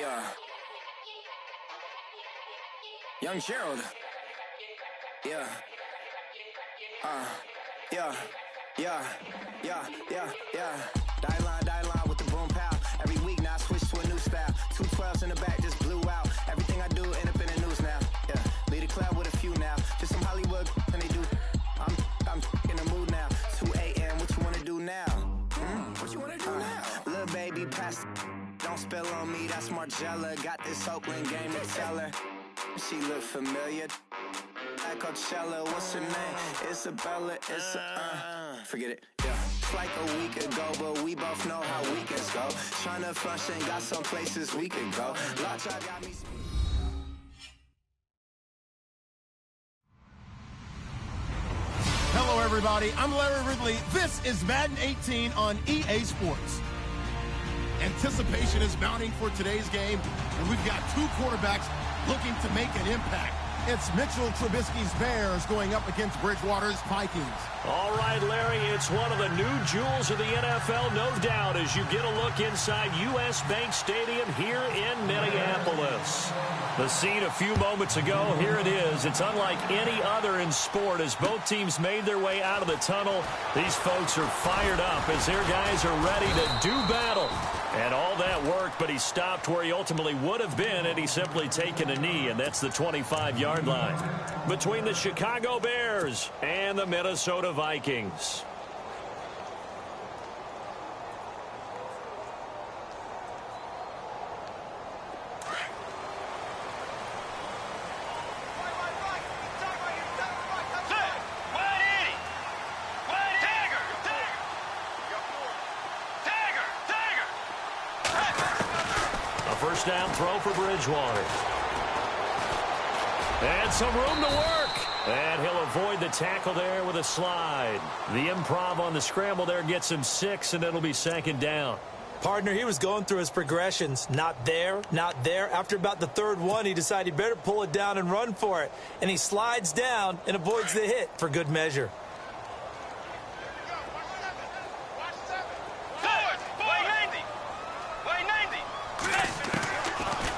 Yeah. Young Gerald. Yeah. Yeah. Die line with the boom pow. Every week now I switch to a new style. 212s in the back just blew out. Everything I do end up in the news now. Yeah. Lead a club with a few now. Just some Hollywood and they do. I'm in the mood now. 2 a.m. What you wanna do now? What you wanna do now? Little baby, pass. Don't spill on me. That's Margella. Got this Oakland game to tell her. She look familiar. Like Coachella, what's her name? Isabella, forget it, yeah. It's like a week ago, but we both know how weekends go. Tryna function, got some places we could go. Lots y'all got me. Hello, everybody. I'm Larry Ridley. This is Madden 18 on EA Sports. Anticipation is mounting for today's game, and we've got two quarterbacks looking to make an impact. It's Mitchell Trubisky's Bears going up against Bridgewater's Vikings. All right, Larry, it's one of the new jewels of the NFL, no doubt, as you get a look inside U.S. Bank Stadium here in Minneapolis. The scene a few moments ago, here it is. It's unlike any other in sport as both teams made their way out of the tunnel. These folks are fired up as their guys are ready to do battle. And all that worked, but he stopped where he ultimately would have been had he simply taken a knee, and that's the 25-yard line. Between the Chicago Bears and the Minnesota Vikings. First down throw for Bridgewater. And some room to work. And he'll avoid the tackle there with a slide. The improv on the scramble there gets him 6, and it'll be second down. Partner, he was going through his progressions. Not there, not there. After about the third one, he decided he better pull it down and run for it. And he slides down and avoids the hit for good measure.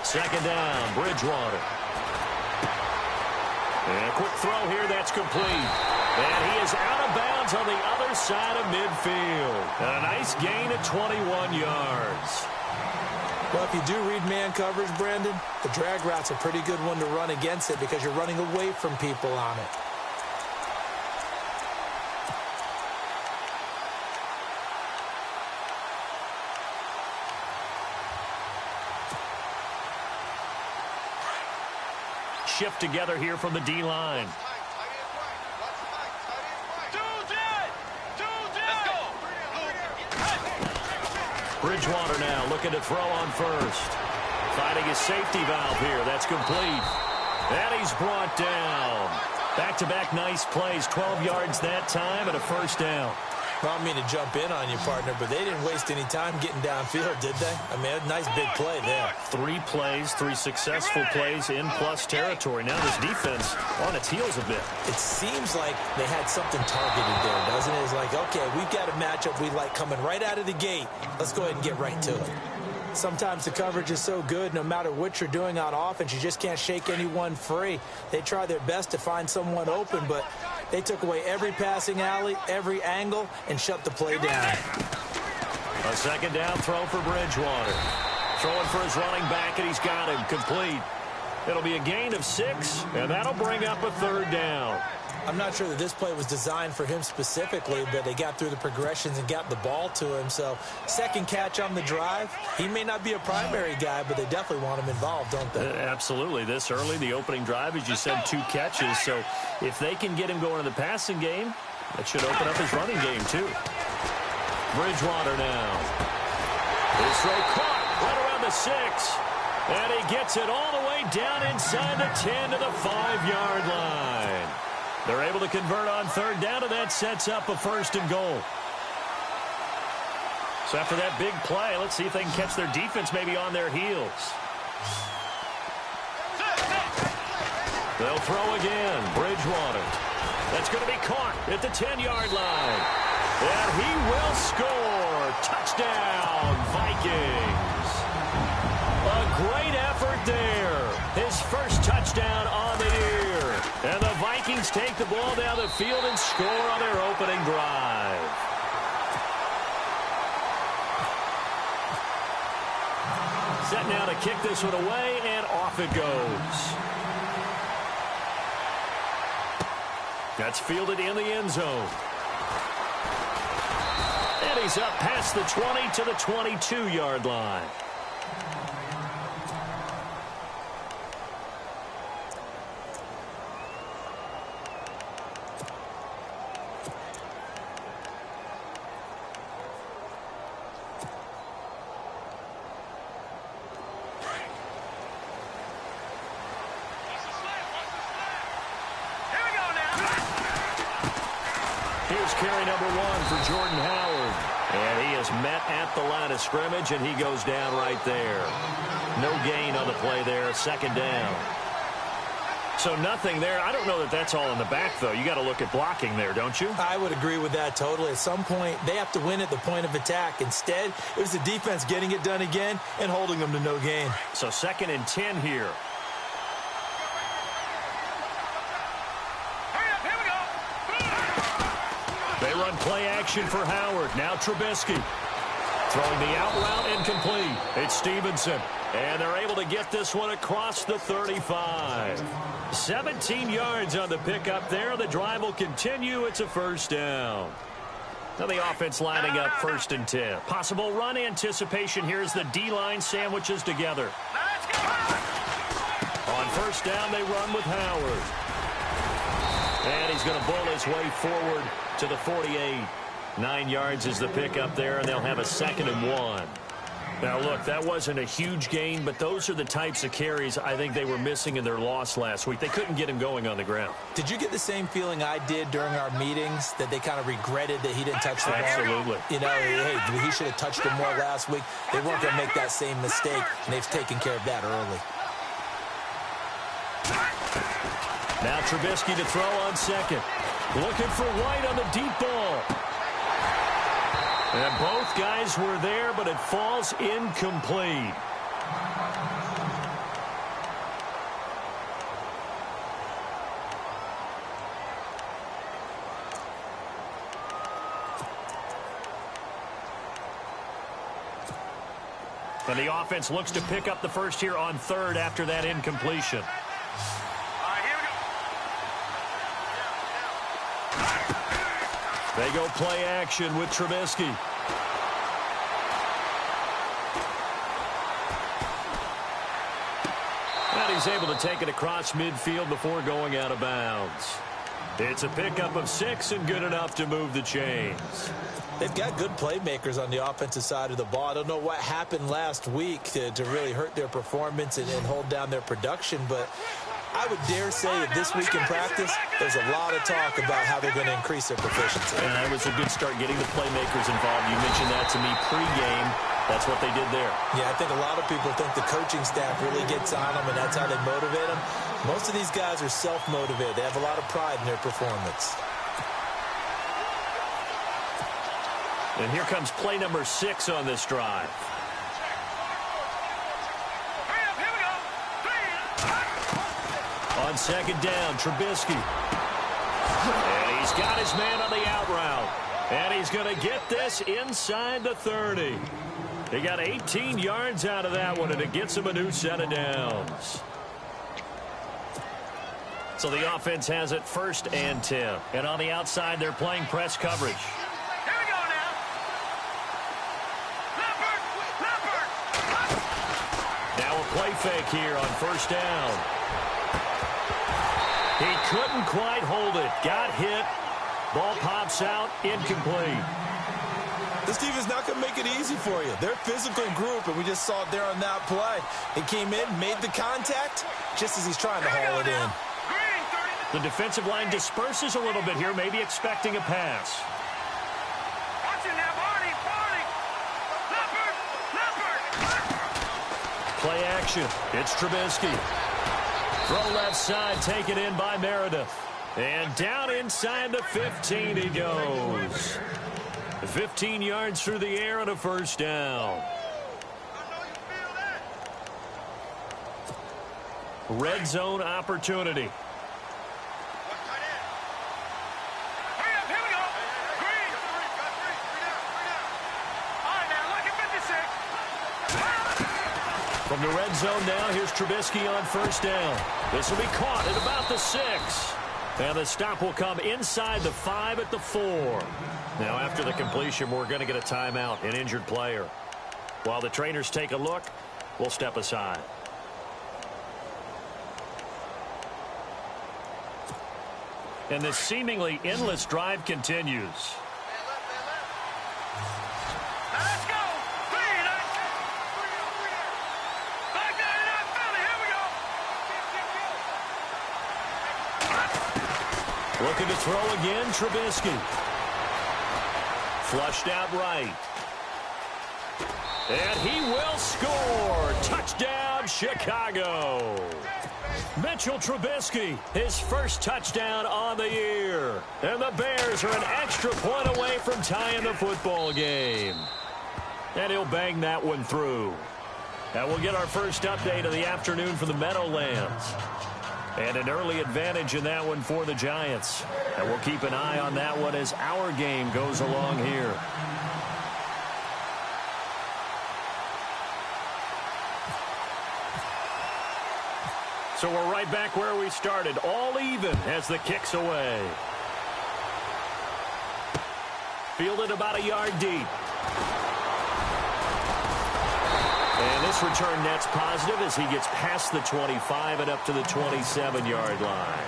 Second down, Bridgewater. And a quick throw here, that's complete. And he is out of bounds on the other side of midfield. And a nice gain at 21 yards. Well, if you do read man coverage, Brandon, the drag route's a pretty good one to run against it because you're running away from people on it. Shift together here from the D-line. Bridgewater now looking to throw on first. Finding his safety valve here. That's complete. And he's brought down. Back-to-back nice plays. 12 yards that time and a first down. I don't mean to jump in on you, partner, but they didn't waste any time getting downfield, did they? I mean, a nice big play there. 3 plays, 3 successful plays in plus territory. Now this defense on its heels a bit. It seems like they had something targeted there, doesn't it? It's like, okay, we've got a matchup we like coming right out of the gate. Let's go ahead and get right to it. Sometimes the coverage is so good, no matter what you're doing on offense, you just can't shake anyone free. They try their best to find someone open, but they took away every passing alley, every angle, and shut the play down. A second down throw for Bridgewater. Throwing for his running back, and he's got him complete. It'll be a gain of 6, and that'll bring up a third down. I'm not sure that this play was designed for him specifically, but they got through the progressions and got the ball to him. So, second catch on the drive. He may not be a primary guy, but they definitely want him involved, don't they? Absolutely. This early, the opening drive, as you said, 2 catches. So, if they can get him going in the passing game, that should open up his running game, too. Bridgewater now. This throw caught right around the 6. And he gets it all the way down inside the 10 to the 5-yard line. They're able to convert on third down, and that sets up a first and goal. So after that big play, let's see if they can catch their defense maybe on their heels. They'll throw again. Bridgewater. That's going to be caught at the 10-yard line. And he will score. Touchdown, Vikings. A great effort there. His first touchdown on the year. And the Vikings take the ball down the field and score on their opening drive. Set now to kick this one away, and off it goes. That's fielded in the end zone. And he's up past the 20 to the 22-yard line. Here's carry number 1 for Jordan Howard. And he is met at the line of scrimmage, and he goes down right there. No gain on the play there, second down. So nothing there. I don't know that that's all in the back, though. You got to look at blocking there, don't you? I would agree with that totally. At some point, they have to win at the point of attack. Instead, it was the defense getting it done again and holding them to no gain. So 2nd and 10 here. They run play action for Howard. Now Trubisky. Throwing the out route incomplete. It's Stevenson. And they're able to get this one across the 35. 17 yards on the pickup there. The drive will continue. It's a first down. Now the offense lining up 1st and 10. Possible run anticipation here as the D-line sandwiches together. On first down, they run with Howard. And he's going to bull his way forward to the 48. 9 yards is the pickup there, and they'll have a 2nd and 1. Now, look, that wasn't a huge gain, but those are the types of carries I think they were missing in their loss last week. They couldn't get him going on the ground. Did you get the same feeling I did during our meetings, that they kind of regretted that he didn't touch the ball? Absolutely. You know, hey, he should have touched him more last week. They weren't going to make that same mistake, and they've taken care of that early. Now Trubisky to throw on 2nd. Looking for White on the deep ball. And both guys were there, but it falls incomplete. And the offense looks to pick up the first here on 3rd after that incompletion. They go play action with Trubisky. And he's able to take it across midfield before going out of bounds. It's a pickup of 6 and good enough to move the chains. They've got good playmakers on the offensive side of the ball. I don't know what happened last week to really hurt their performance and hold down their production, but I would dare say that this week in practice, there's a lot of talk about how they're going to increase their proficiency. And that was a good start getting the playmakers involved. You mentioned that to me pregame. That's what they did there. Yeah, I think a lot of people think the coaching staff really gets on them, and that's how they motivate them. Most of these guys are self-motivated. They have a lot of pride in their performance. And here comes play number 6 on this drive. On 2nd down, Trubisky. And he's got his man on the out route. And he's going to get this inside the 30. He got 18 yards out of that one, and it gets him a new set of downs. So the offense has it 1st and 10. And on the outside, they're playing press coverage. Here we go now. Leopard. Now a play fake here on 1st down. He couldn't quite hold it. Got hit. Ball pops out. Incomplete. This defense not going to make it easy for you. They're a physical group, and we just saw it there on that play. He came in, made the contact, just as he's trying to haul it in. The defensive line disperses a little bit here, maybe expecting a pass. Watch it now, Barney. Leopard. Play action. It's Trubisky. Throw left side, taken in by Meredith. And down inside the 15 he goes. 15 yards through the air and a 1st down. Red zone opportunity. Hurry up, here we go. Green. All right, now, look at 56. From the red zone now, here's Trubisky on first down. This will be caught at about the 6. And the stop will come inside the 5 at the 4. Now, after the completion, we're going to get a timeout, an injured player. While the trainers take a look, we'll step aside. And this seemingly endless drive continues. Now let's go. Green. Back down in that belly. Here we go. Looking to throw again, Trubisky. Flushed out right. And he will score. Touchdown, Chicago. Mitchell Trubisky, his first touchdown on the year. And the Bears are an extra point away from tying the football game. And he'll bang that one through. And we'll get our first update of the afternoon from the Meadowlands. And an early advantage in that one for the Giants. And we'll keep an eye on that one as our game goes along here. So we're right back where we started, all even as the kick's away. Fielded about a yard deep. And this return net's positive as he gets past the 25 and up to the 27-yard line.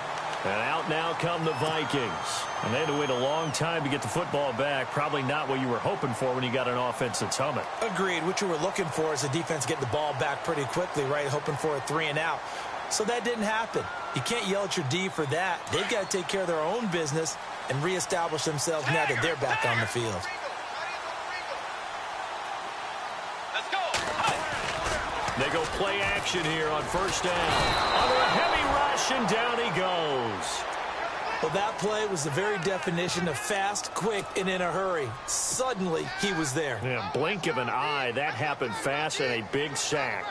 And out now come the Vikings. And they had to wait a long time to get the football back. Probably not what you were hoping for when you got an offense that's humming. Agreed. What you were looking for is the defense getting the ball back pretty quickly, right? Hoping for a 3 and out. So that didn't happen. You can't yell at your D for that. They've got to take care of their own business and reestablish themselves now that they're back on the field. Let's go. They go play action here on first down. Under a heavy rush, and down he goes. Well, that play was the very definition of fast, quick, and in a hurry. Suddenly, he was there. Yeah, blink of an eye. That happened fast and a big sack.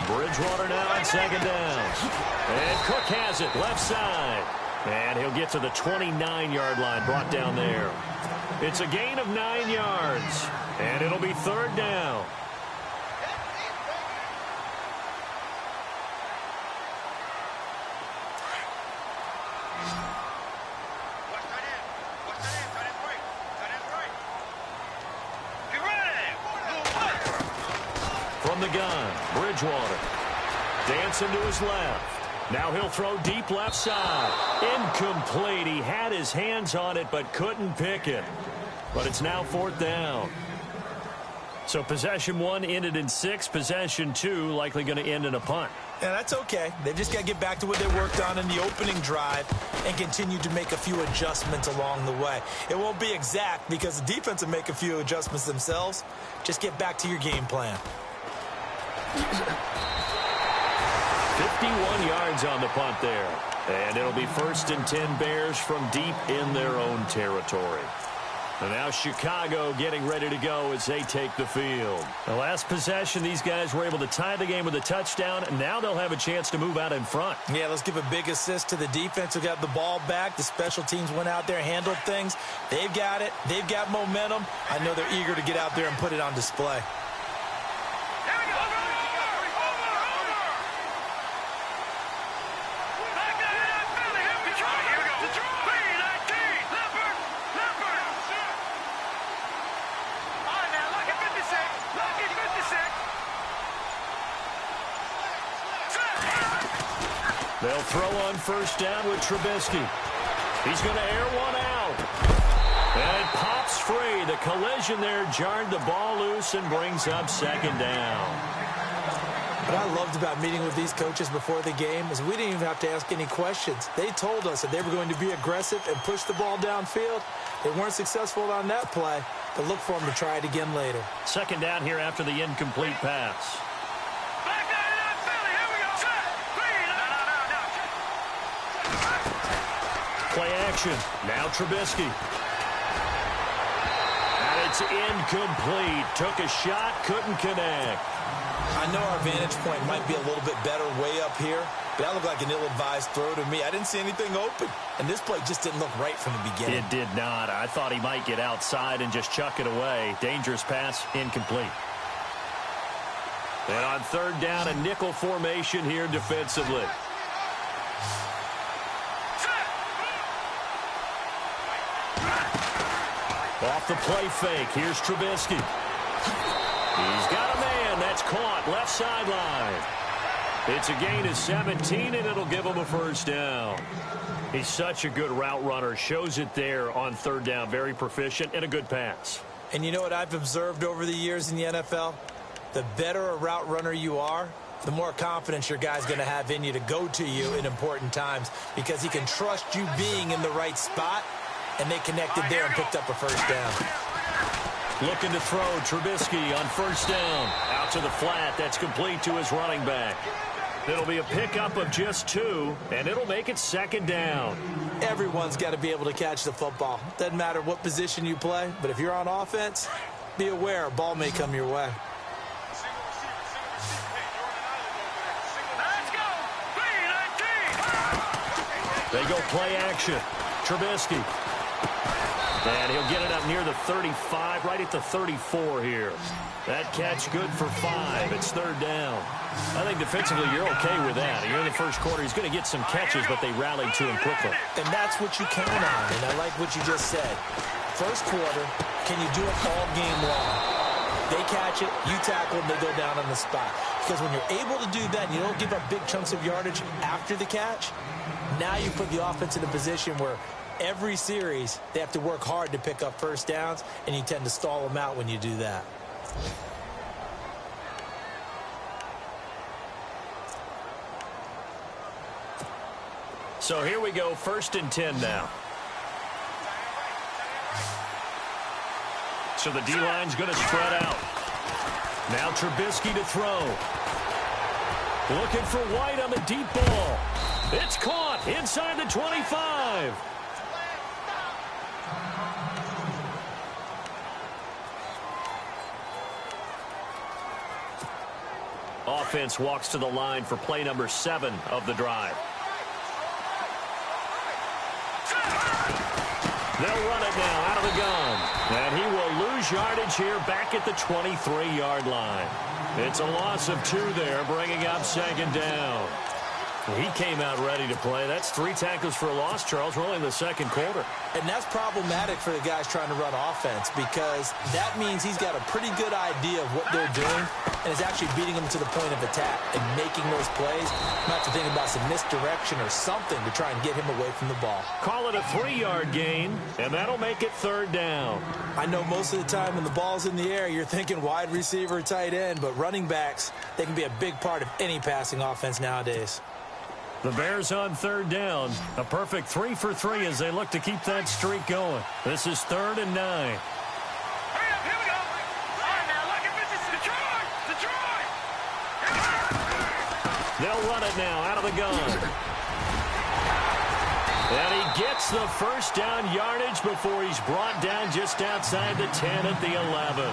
Bridgewater now on second down. And Cook has it, left side. And he'll get to the 29-yard line, brought down there. It's a gain of 9 yards. And it'll be third down. From the gun, Bridgewater. Dancing to his left. Now he'll throw deep left side. Incomplete. He had his hands on it but couldn't pick it. But it's now fourth down. So possession 1 ended in 6. Possession 2 likely going to end in a punt. Yeah, that's okay. They've just got to get back to what they worked on in the opening drive and continue to make a few adjustments along the way. It won't be exact because the defense will make a few adjustments themselves. Just get back to your game plan. 51 yards on the punt there. And it'll be first and 10 Bears from deep in their own territory. And now Chicago getting ready to go as they take the field. The last possession, these guys were able to tie the game with a touchdown, and now they'll have a chance to move out in front. Yeah, let's give a big assist to the defense who got the ball back. The special teams went out there, handled things. They've got it. They've got momentum. I know they're eager to get out there and put it on display. They'll throw on first down with Trubisky. He's going to air one out. And it pops free. The collision there jarred the ball loose and brings up second down. What I loved about meeting with these coaches before the game is we didn't even have to ask any questions. They told us that they were going to be aggressive and push the ball downfield. They weren't successful on that play, but look for them to try it again later. Second down here after the incomplete pass. Play action. Now Trubisky. It's incomplete. Took a shot, couldn't connect. I know our vantage point might be a little bit better way up here, but that looked like an ill-advised throw to me. I didn't see anything open, and this play just didn't look right from the beginning. It did not. I thought he might get outside and just chuck it away. Dangerous pass, incomplete. And on third down, a nickel formation here defensively. Off the play fake. Here's Trubisky. He's got a man. That's caught. Left sideline. It's a gain of 17, and it'll give him a first down. He's such a good route runner. Shows it there on third down. Very proficient and a good pass. And you know what I've observed over the years in the NFL? The better a route runner you are, the more confidence your guy's going to have in you to go to you in important times because he can trust you being in the right spot, and they connected there and picked up a first down. Looking to throw, Trubisky on first down. Out to the flat. That's complete to his running back. It'll be a pickup of just 2, and it'll make it second down. Everyone's got to be able to catch the football. Doesn't matter what position you play, but if you're on offense, be aware a ball may come your way. Let's go. 3-19. They go play action. Trubisky. And he'll get it up near the 35, right at the 34 here. That catch good for 5. It's third down. I think defensively you're okay with that. Here in the first quarter, he's going to get some catches, but they rallied to him quickly. And that's what you count on, and I like what you just said. First quarter, can you do it all game long? They catch it, you tackle them, they go down on the spot. Because when you're able to do that and you don't give up big chunks of yardage after the catch, now you put the offense in a position where every series, they have to work hard to pick up first downs, and you tend to stall them out when you do that. So here we go, 1st and 10 now. So the D-line's going to spread out. Now Trubisky to throw. Looking for White on the deep ball. It's caught inside the 25. Offense walks to the line for play number 7 of the drive. They'll run it now out of the gun. And he will lose yardage here back at the 23-yard line. It's a loss of 2 there, bringing up second down. He came out ready to play. That's 3 tackles for a loss, Charles. We're only in the second quarter. And that's problematic for the guys trying to run offense because that means he's got a pretty good idea of what they're doing and is actually beating them to the point of attack and making those plays. Not to think about some misdirection or something to try and get him away from the ball. Call it a 3-yard gain, and that'll make it third down. I know most of the time when the ball's in the air, you're thinking wide receiver, tight end, but running backs, they can be a big part of any passing offense nowadays. The Bears on third down. A perfect 3 for 3 as they look to keep that streak going. This is 3rd and 9. Hurry up, here we go. All right, now, look at this. It's Detroit. Detroit. They'll run it now out of the gun. And he gets the first down yardage before he's brought down just outside the 10 at the 11.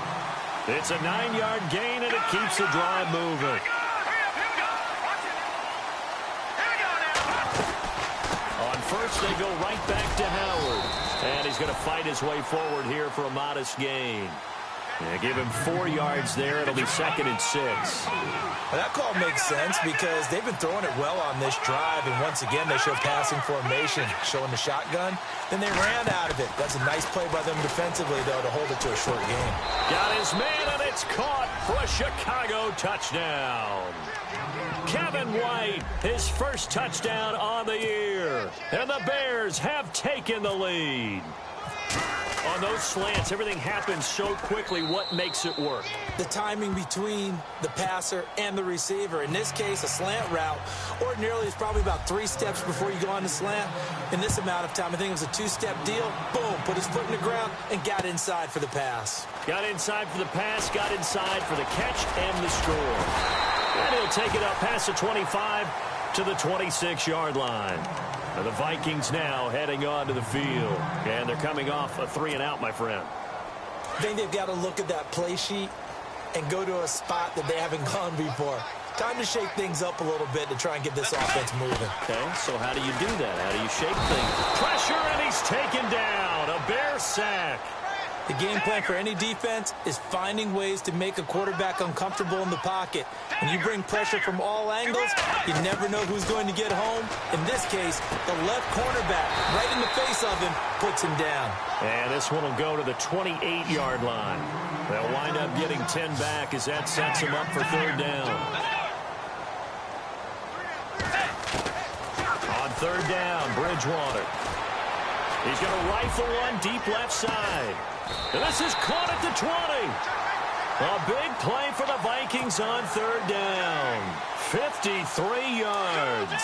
It's a 9-yard gain, and it keeps the drive moving. First, they go right back to Howard. And he's going to fight his way forward here for a modest gain. Yeah, give him 4 yards there. It'll be 2nd and 6. Well, that call makes sense because they've been throwing it well on this drive. And once again, they show passing formation, showing the shotgun. Then they ran out of it. That's a nice play by them defensively, though, to hold it to a short game. Got his man, and it's caught for a Chicago touchdown. Kevin White, his first touchdown on the year. And the Bears have taken the lead. On those slants, everything happens so quickly. What makes it work? The timing between the passer and the receiver. In this case, a slant route ordinarily is probably about 3 steps before you go on the slant. In this amount of time, I think it was a 2-step deal. Boom, put his foot in the ground and got inside for the pass. Got inside for the pass, got inside for the catch and the score. And he'll take it up past the 25 to the 26-yard line. And the Vikings now heading onto the field. And they're coming off a 3-and-out, my friend. I think they've got to look at that play sheet and go to a spot that they haven't gone before. Time to shake things up a little bit to try and get this offense moving. Okay, so how do you do that? How do you shake things? Pressure, and he's taken down. A Bear sack. The game plan for any defense is finding ways to make a quarterback uncomfortable in the pocket. When you bring pressure from all angles, you never know who's going to get home. In this case, the left cornerback, right in the face of him, puts him down. And this one will go to the 28-yard line. They'll wind up getting 10 back as that sets him up for third down. On third down, Bridgewater. He's going to rifle one deep left side. And this is caught at the 20. A big play for the Vikings on third down. 53 yards.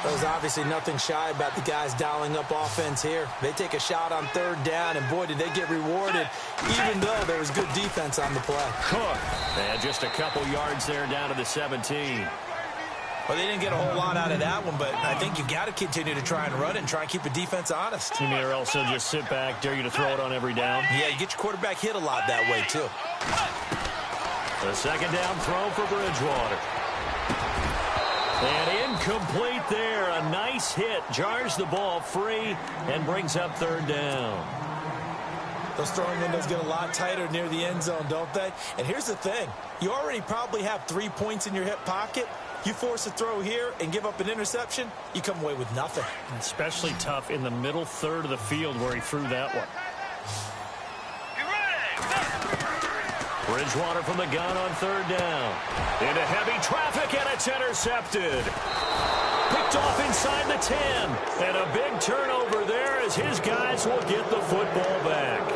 There's obviously nothing shy about the guys dialing up offense here. They take a shot on third down, and boy, did they get rewarded, even though there was good defense on the play. Cook. And just a couple yards there down to the 17. Well, they didn't get a whole lot out of that one, but I think you got to continue to try and run it and try and keep the defense honest. You mean or also just sit back, dare you to throw it on every down? Yeah, you get your quarterback hit a lot that way, too. The second down throw for Bridgewater. And incomplete there. A nice hit. Jars the ball free and brings up third down. Those throwing windows get a lot tighter near the end zone, don't they? And here's the thing. You already probably have 3 points in your hip pocket. You force a throw here and give up an interception, you come away with nothing. Especially tough in the middle third of the field where he threw that one. Bridgewater from the gun on third down. Into heavy traffic, and it's intercepted. Picked off inside the 10. And a big turnover there as his guys will get the football back.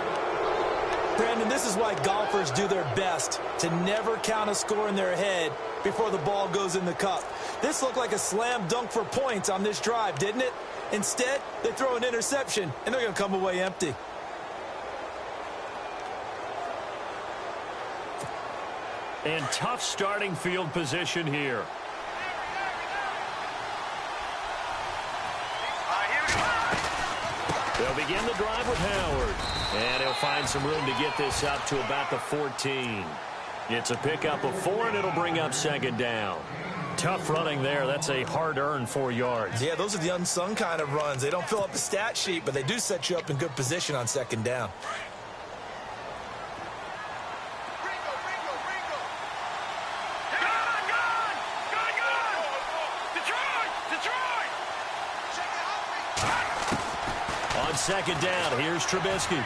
Brandon, this is why golfers do their best to never count a score in their head before the ball goes in the cup. This looked like a slam dunk for points on this drive, didn't it? Instead, they throw an interception, and they're going to come away empty. And tough starting field position here. They'll begin the drive with Howard. And he'll find some room to get this up to about the 14. It's a pickup of 4, and it'll bring up second down. Tough running there. That's a hard-earned 4 yards. Yeah, those are the unsung kind of runs. They don't fill up the stat sheet, but they do set you up in good position on second down. On second down, here's Trubisky.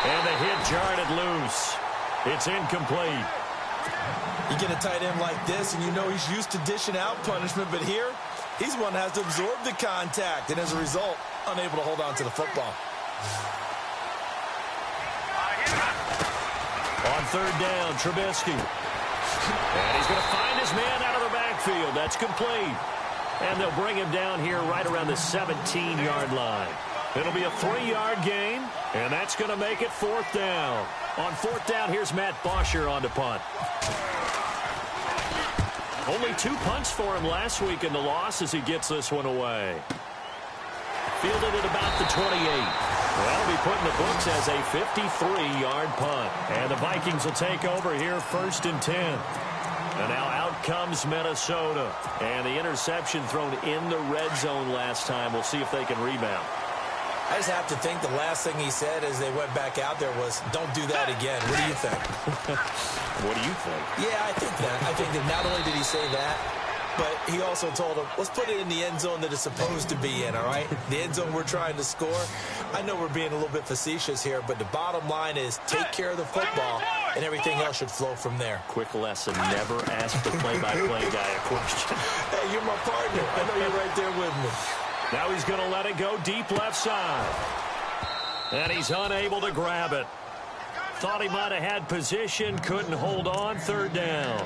And the hit jarred it loose. It's incomplete. You get a tight end like this, and you know he's used to dishing out punishment, but here, he's one that has to absorb the contact, and as a result, unable to hold on to the football. On third down, Trubisky. And he's going to find his man out of the backfield. That's complete. And they'll bring him down here right around the 17-yard line. It'll be a 3-yard gain, and that's going to make it fourth down. On fourth down, here's Matt Bosher on to punt. Only 2 punts for him last week in the loss as he gets this one away. Fielded at about the 28. Well, he'll be put in the books as a 53-yard punt. And the Vikings will take over here first and 10. And now out comes Minnesota. And the interception thrown in the red zone last time. We'll see if they can rebound. I just have to think the last thing he said as they went back out there was, don't do that again. What do you think? What do you think? Yeah, I think that. I think that not only did he say that, but he also told him, let's put it in the end zone that it's supposed to be in, all right? The end zone we're trying to score. I know we're being a little bit facetious here, but the bottom line is take care of the football, and everything else should flow from there. Quick lesson, never ask the play-by-play guy a question. Hey, you're my partner. I know you're right there with me. Now he's going to let it go deep left side. And he's unable to grab it. Thought he might have had position, couldn't hold on, third down.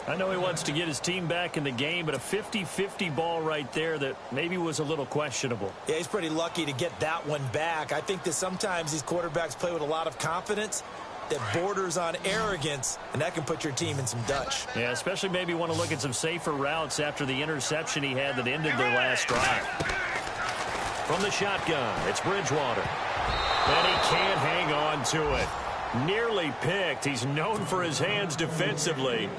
I know he wants to get his team back in the game, but a 50-50 ball right there that maybe was a little questionable. Yeah, he's pretty lucky to get that one back. I think that sometimes these quarterbacks play with a lot of confidence that borders on arrogance, and that can put your team in some Dutch. Yeah, especially maybe want to look at some safer routes after the interception he had that ended their last drive. From the shotgun, it's Bridgewater. And he can't hang on to it. Nearly picked. He's known for his hands defensively.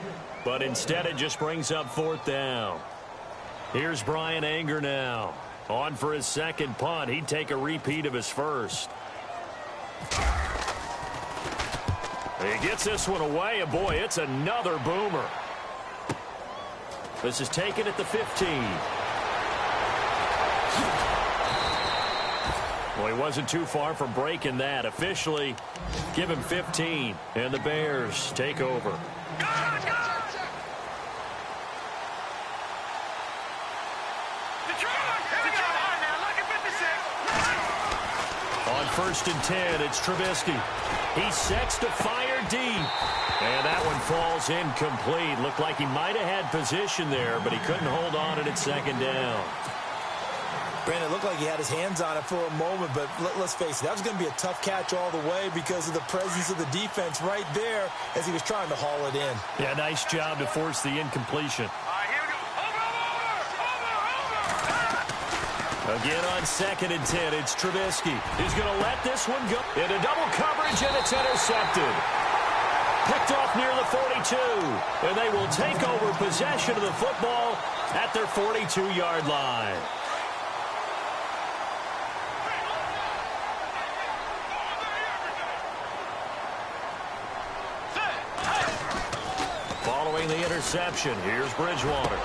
But instead it just brings up 4th down. Here's Brian Anger now. On for his second punt. He'd take a repeat of his first. He gets this one away, and boy, it's another boomer. This is taken at the 15. Well, he wasn't too far from breaking that. Officially, give him 15, and the Bears take over. On 1st and 10, it's Trubisky. He sets to fire deep. And that one falls incomplete. Looked like he might have had position there, but he couldn't hold on at its 2nd down. Brandon, it looked like he had his hands on it for a moment, but let's face it, that was going to be a tough catch all the way because of the presence of the defense right there as he was trying to haul it in. Yeah, nice job to force the incompletion. Again on 2nd and 10, it's Trubisky. He's going to let this one go into double coverage, and it's intercepted. Picked off near the 42, and they will take over possession of the football at their 42-yard line. Following the interception, here's Bridgewater.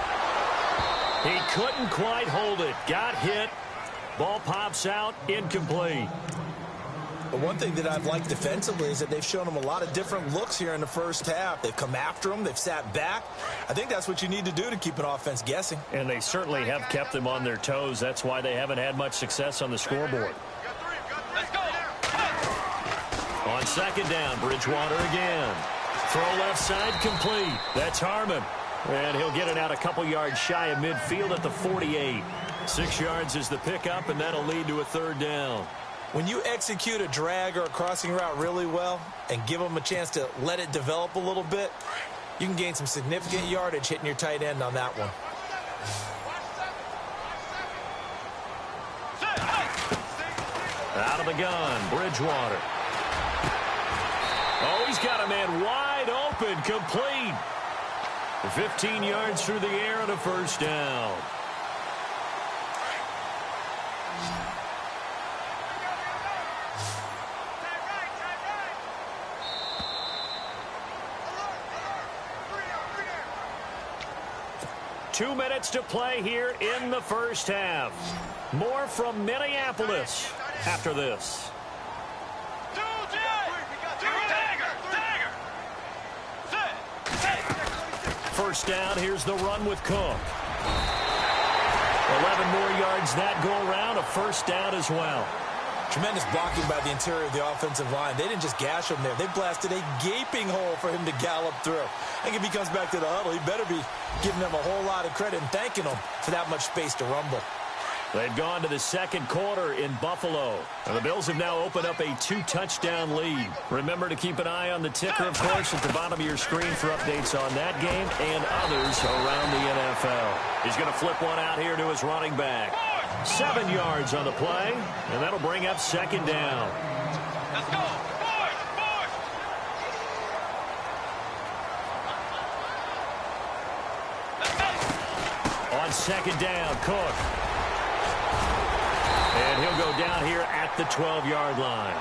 He couldn't quite hold it. Got hit. Ball pops out. Incomplete. But one thing that I've liked defensively is that they've shown him a lot of different looks here in the first half. They've come after him. They've sat back. I think that's what you need to do to keep an offense guessing. And they certainly have kept them on their toes. That's why they haven't had much success on the scoreboard. On 2nd down, Bridgewater again. Throw left side complete. That's Harmon. And he'll get it out a couple yards shy of midfield at the 48. 6 yards is the pickup, and that'll lead to a 3rd down. When you execute a drag or a crossing route really well and give them a chance to let it develop a little bit, you can gain some significant yardage hitting your tight end on that one. Out of the gun, Bridgewater. Oh, he's got a man wide open, complete. 15 yards through the air and a 1st down. Two minutes to play here in the first half. More from Minneapolis after this. First down, here's the run with Cook. 11 more yards that go around, a 1st down as well. Tremendous blocking by the interior of the offensive line. They didn't just gash him there. They blasted a gaping hole for him to gallop through. I think if he comes back to the huddle, he better be giving them a whole lot of credit and thanking them for that much space to rumble. They've gone to the 2nd quarter in Buffalo. And the Bills have now opened up a 2-touchdown lead. Remember to keep an eye on the ticker, of course, at the bottom of your screen for updates on that game and others around the NFL. He's going to flip one out here to his running back. 7 yards on the play, and that'll bring up 2nd down. Let's go. On 2nd down, Cook. And he'll go down here at the 12-yard line.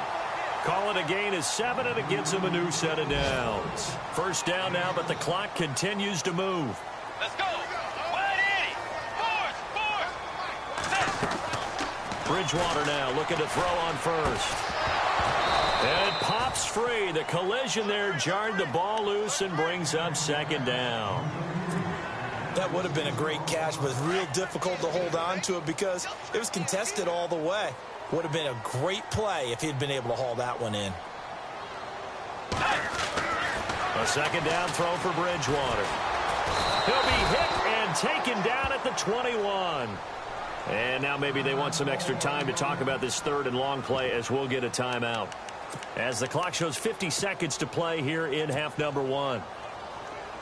Call it a gain of 7, and it gets him a new set of downs. 1st down now, but the clock continues to move. Let's go. 180. Bridgewater now looking to throw on 1st. And it pops free. The collision there jarred the ball loose and brings up 2nd down. That would have been a great catch, but real difficult to hold on to it because it was contested all the way. Would have been a great play if he'd been able to haul that one in. A 2nd down throw for Bridgewater. He'll be hit and taken down at the 21. And now maybe they want some extra time to talk about this 3rd and long play as we'll get a timeout. As the clock shows 50 seconds to play here in half number 1.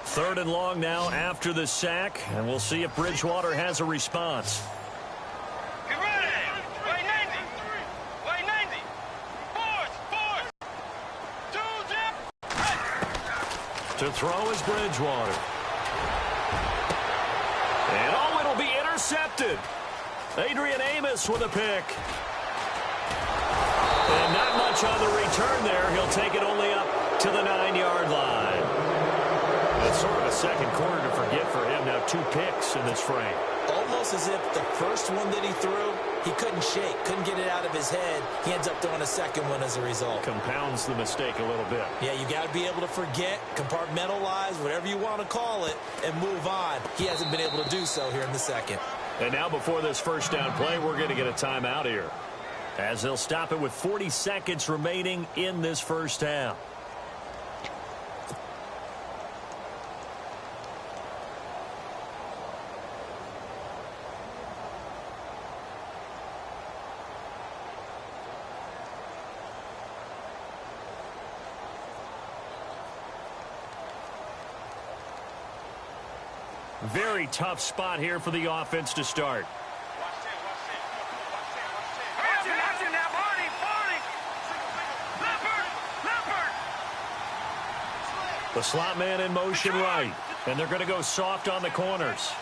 3rd and long now after the sack, and we'll see if Bridgewater has a response. Get ready. Wait 90. To throw is Bridgewater. And oh, it'll be intercepted. Adrian Amos with a pick. And not much on the return there. He'll take it only up to the 9-yard line. It's sort of a second quarter to forget for him. Now 2 picks in this frame. Almost as if the first one that he threw, he couldn't shake, couldn't get it out of his head. He ends up throwing a second one as a result. Compounds the mistake a little bit. Yeah, you got to be able to forget, compartmentalize, whatever you want to call it, and move on. He hasn't been able to do so here in the second. And now before this first down play, we're going to get a timeout here, as they'll stop it with 40 seconds remaining in this first half. Very tough spot here for the offense to start. The slot man in motion right, and they're going to go soft on the corners.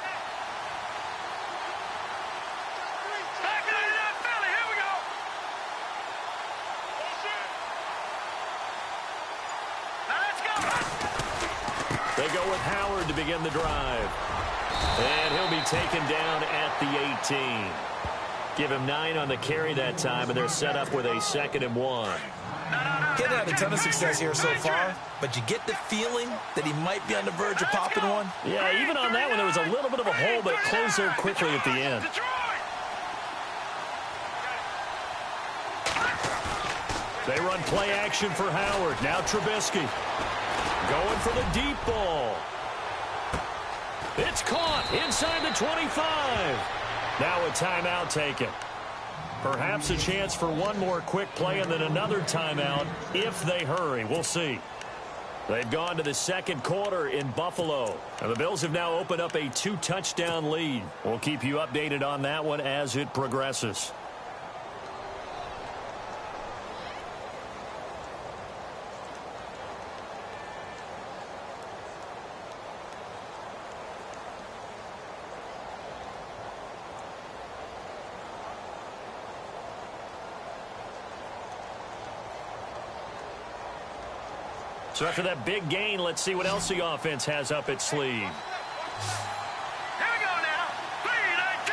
They go with Howard to begin the drive. And he'll be taken down at the 18. Give him 9 on the carry that time, and they're set up with a 2nd and 1. Getting had a ton of success here so far, but you get the feeling that he might be on the verge of popping one. Yeah, even on that one, there was a little bit of a hole, but closed there quickly at the end. They run play action for Howard. Now Trubisky going for the deep ball. It's caught inside the 25. Now a timeout taken. Perhaps a chance for one more quick play and then another timeout if they hurry. We'll see. They've gone to the second quarter in Buffalo. And the Bills have now opened up a 2-touchdown lead. We'll keep you updated on that one as it progresses. So after that big gain, let's see what else the offense has up its sleeve. Here we go now. 3-19.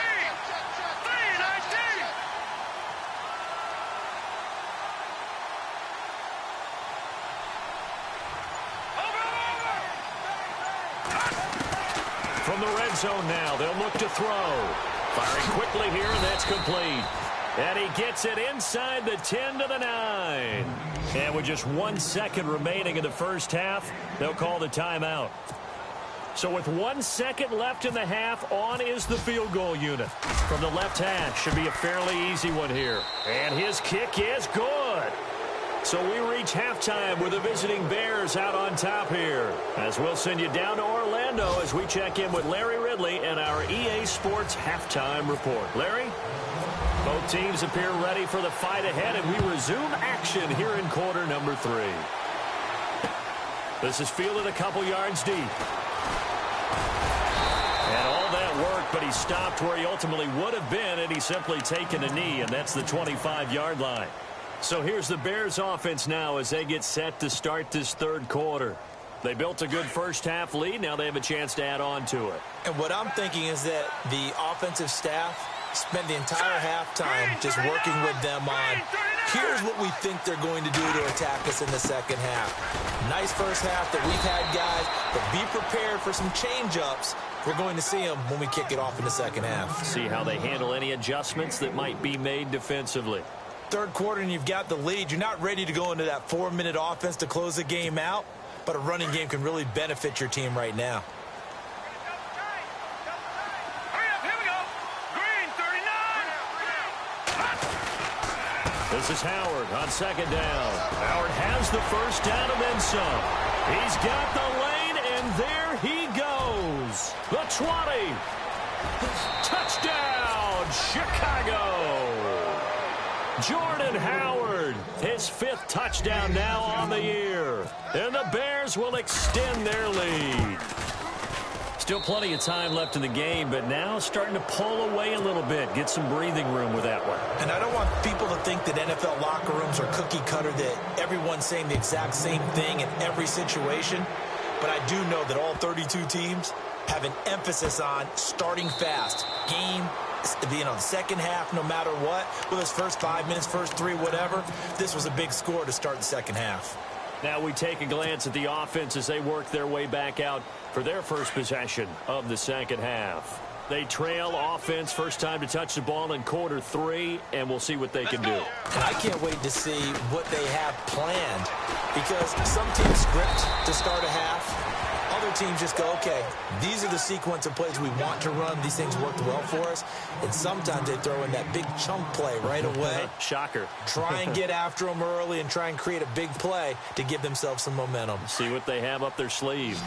3-19. From the red zone now, they'll look to throw. Firing quickly here, and that's complete. And he gets it inside the 10 to the 9. And with just 1 second remaining in the first half, they'll call the timeout. So with 1 second left in the half, on is the field goal unit. From the left hash, should be a fairly easy one here. And his kick is good. So we reach halftime with the visiting Bears out on top here. As we'll send you down to Orlando as we check in with Larry Ridley and our EA Sports halftime report. Larry? Both teams appear ready for the fight ahead, and we resume action here in quarter number 3. This is fielded a couple yards deep. And all that work, but he stopped where he ultimately would have been had he simply taken a knee, and that's the 25-yard line. So here's the Bears offense now as they get set to start this third quarter. They built a good first-half lead. Now they have a chance to add on to it. And what I'm thinking is that the offensive staff spend the entire halftime just working with them on, here's what we think they're going to do to attack us in the second half. Nice first half that we've had, guys, but be prepared for some change-ups. We're going to see them when we kick it off in the second half. See how they handle any adjustments that might be made defensively. Third quarter and you've got the lead. You're not ready to go into that 4-minute offense to close the game out, but a running game can really benefit your team right now. This is Howard on second down. Howard has the first down and then some. He's got the lane, and there he goes. The 20. Touchdown, Chicago. Jordan Howard, his 5th touchdown now on the year. And the Bears will extend their lead. Still plenty of time left in the game, but now starting to pull away a little bit. Get some breathing room with that one. And I don't want people to think that NFL locker rooms are cookie cutter, that everyone's saying the exact same thing in every situation. But I do know that all 32 teams have an emphasis on starting fast. Game, the second half, no matter what. Whether it's first 5 minutes, first 3, whatever. This was a big score to start the second half. Now we take a glance at the offense as they work their way back out for their first possession of the second half. They trail offense, first time to touch the ball in quarter 3, and we'll see what they can do. And I can't wait to see what they have planned, because some teams script to start a half. Other teams just go, okay, these are the sequence of plays we want to run. These things worked well for us. And sometimes they throw in that big chunk play right away. Shocker. Try and get after them early and try and create a big play to give themselves some momentum. See what they have up their sleeve.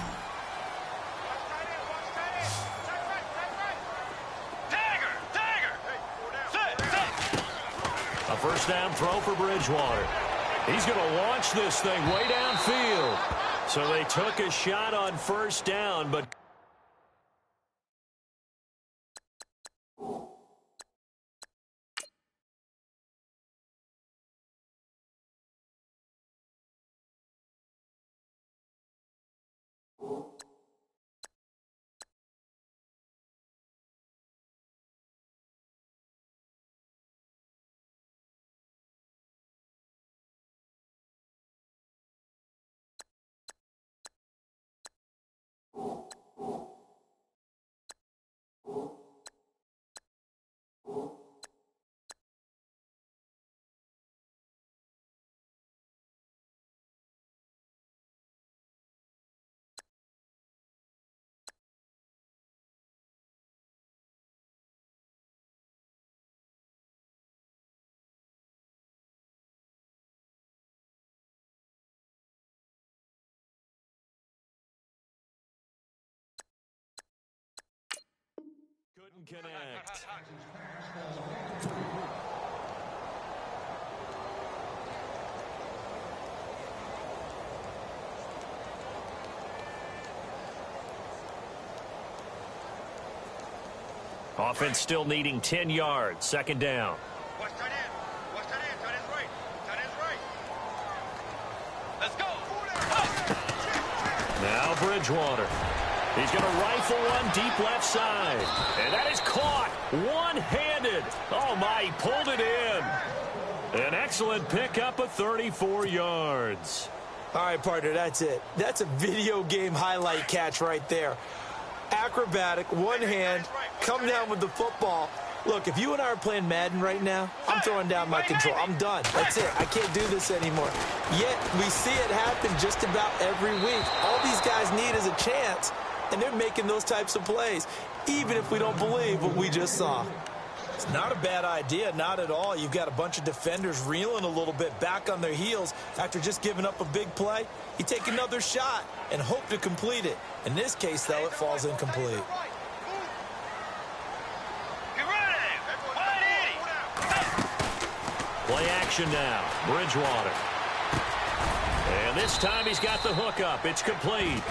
A first down throw for Bridgewater. He's going to launch this thing way downfield. So they took a shot on first down, but couldn't connect. Offense still needing 10 yards. Second down. Watch tight end. Watch tight end. Tight end's right. Tight end's right. Let's go. Now Bridgewater. He's going to rifle one deep left side. And that is caught one-handed. Oh, my, he pulled it in. An excellent pickup of 34 yards. All right, partner, that's it. That's a video game highlight catch right there. Acrobatic, one hand, come down with the football. Look, if you and I are playing Madden right now, I'm throwing down my control. I'm done. That's it. I can't do this anymore. Yet, we see it happen just about every week. All these guys need is a chance, and they're making those types of plays, even if we don't believe what we just saw. It's not a bad idea, not at all. You've got a bunch of defenders reeling a little bit back on their heels after just giving up a big play. You take another shot and hope to complete it. In this case, though, it falls incomplete. Play action now. Bridgewater. And this time he's got the hook up. It's complete.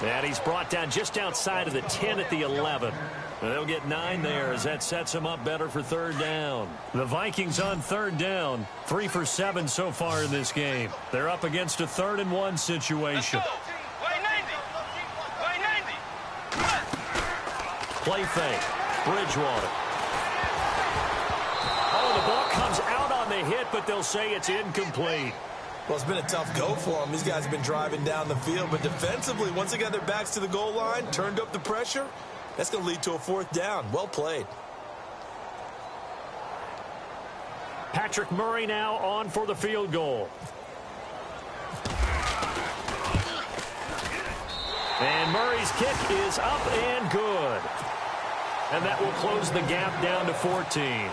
And he's brought down just outside of the 10 at the 11. And they'll get 9 there as that sets them up better for third down. The Vikings on third down, 3 for 7 so far in this game. They're up against a 3rd and 1 situation. Play fake. Bridgewater. Oh, the ball comes out on the hit, but they'll say it's incomplete. Well, it's been a tough go for them. These guys have been driving down the field, but defensively, once they got their backs to the goal line, turned up the pressure, that's going to lead to a 4th down. Well played. Patrick Murray now on for the field goal. And Murray's kick is up and good. And that will close the gap down to 14.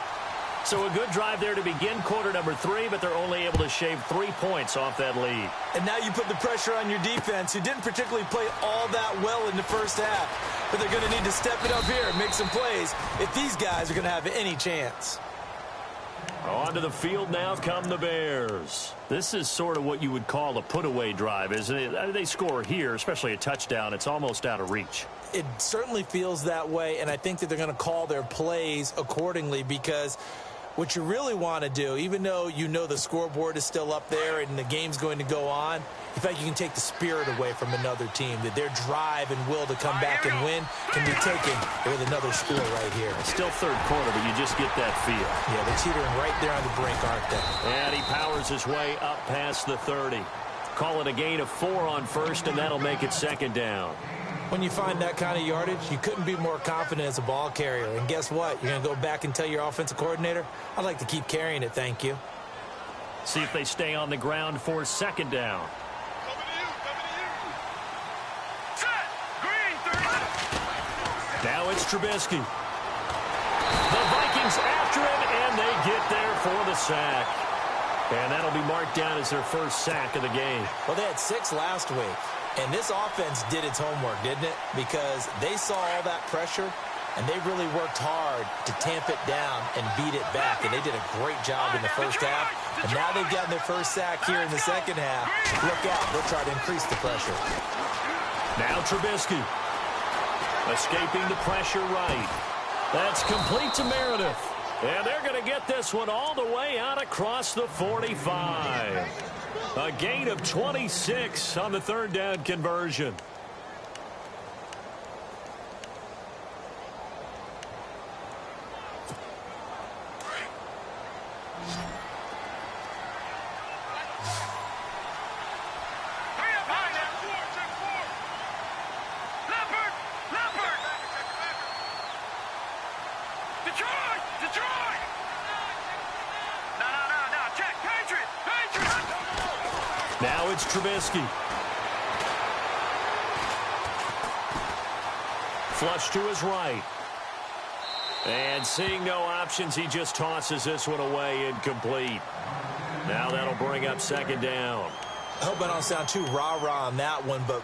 So a good drive there to begin quarter number 3, but they're only able to shave 3 points off that lead. And now you put the pressure on your defense, who didn't particularly play all that well in the first half. But they're going to need to step it up here and make some plays if these guys are going to have any chance. Onto the field now come the Bears. This is sort of what you would call a put-away drive, isn't it? They score here, especially a touchdown. It's almost out of reach. It certainly feels that way, and I think that they're going to call their plays accordingly, because what you really want to do, even though you know the scoreboard is still up there and the game's going to go on, in fact, you can take the spirit away from another team, that their drive and will to come back and win can be taken with another score right here. Still third quarter, but you just get that feel. Yeah, they're teetering right there on the brink, aren't they? And he powers his way up past the 30. Call it a gain of 4 on first, and that'll make it second down. When you find that kind of yardage, you couldn't be more confident as a ball carrier. And guess what? You're going to go back and tell your offensive coordinator, I'd like to keep carrying it, thank you. See if they stay on the ground for second down. Now it's Trubisky. The Vikings after him, and they get there for the sack. And that'll be marked down as their first sack of the game. Well, they had 6 last week. And this offense did its homework, didn't it? Because they saw all that pressure, and they really worked hard to tamp it down and beat it back. And they did a great job in the first half. And now they've gotten their first sack here in the second half. Look out. They'll try to increase the pressure. Now Trubisky. Escaping the pressure right. That's complete to Meredith. And they're going to get this one all the way out across the 45. A gain of 26 on the third down conversion. Now it's Trubisky. Flush to his right. And seeing no options, he just tosses this one away incomplete. Now that'll bring up second down. I hope I don't sound too rah-rah on that one, but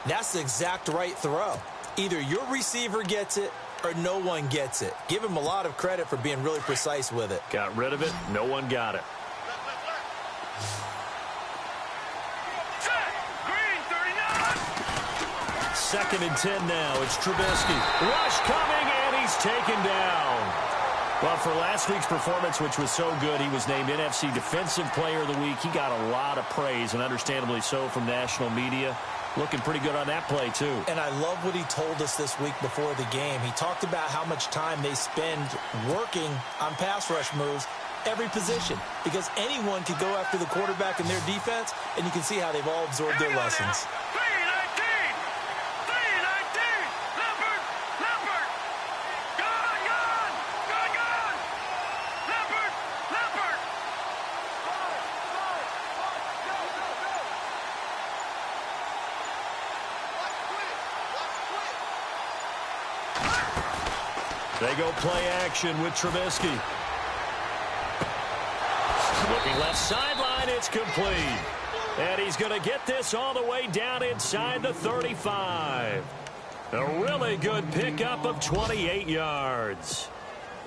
that's the exact right throw. Either your receiver gets it or no one gets it. Give him a lot of credit for being really precise with it. Got rid of it. No one got it. Second and 10 now. It's Trubisky. Rush coming, and he's taken down. Well, for last week's performance, which was so good, he was named NFC Defensive Player of the Week. He got a lot of praise, and understandably so, from national media. Looking pretty good on that play, too. And I love what he told us this week before the game. He talked about how much time they spend working on pass rush moves, every position, because anyone could go after the quarterback in their defense, and you can see how they've all absorbed their lessons. They go play action with Trubisky. Looking left sideline, it's complete. And he's going to get this all the way down inside the 35. A really good pickup of 28 yards.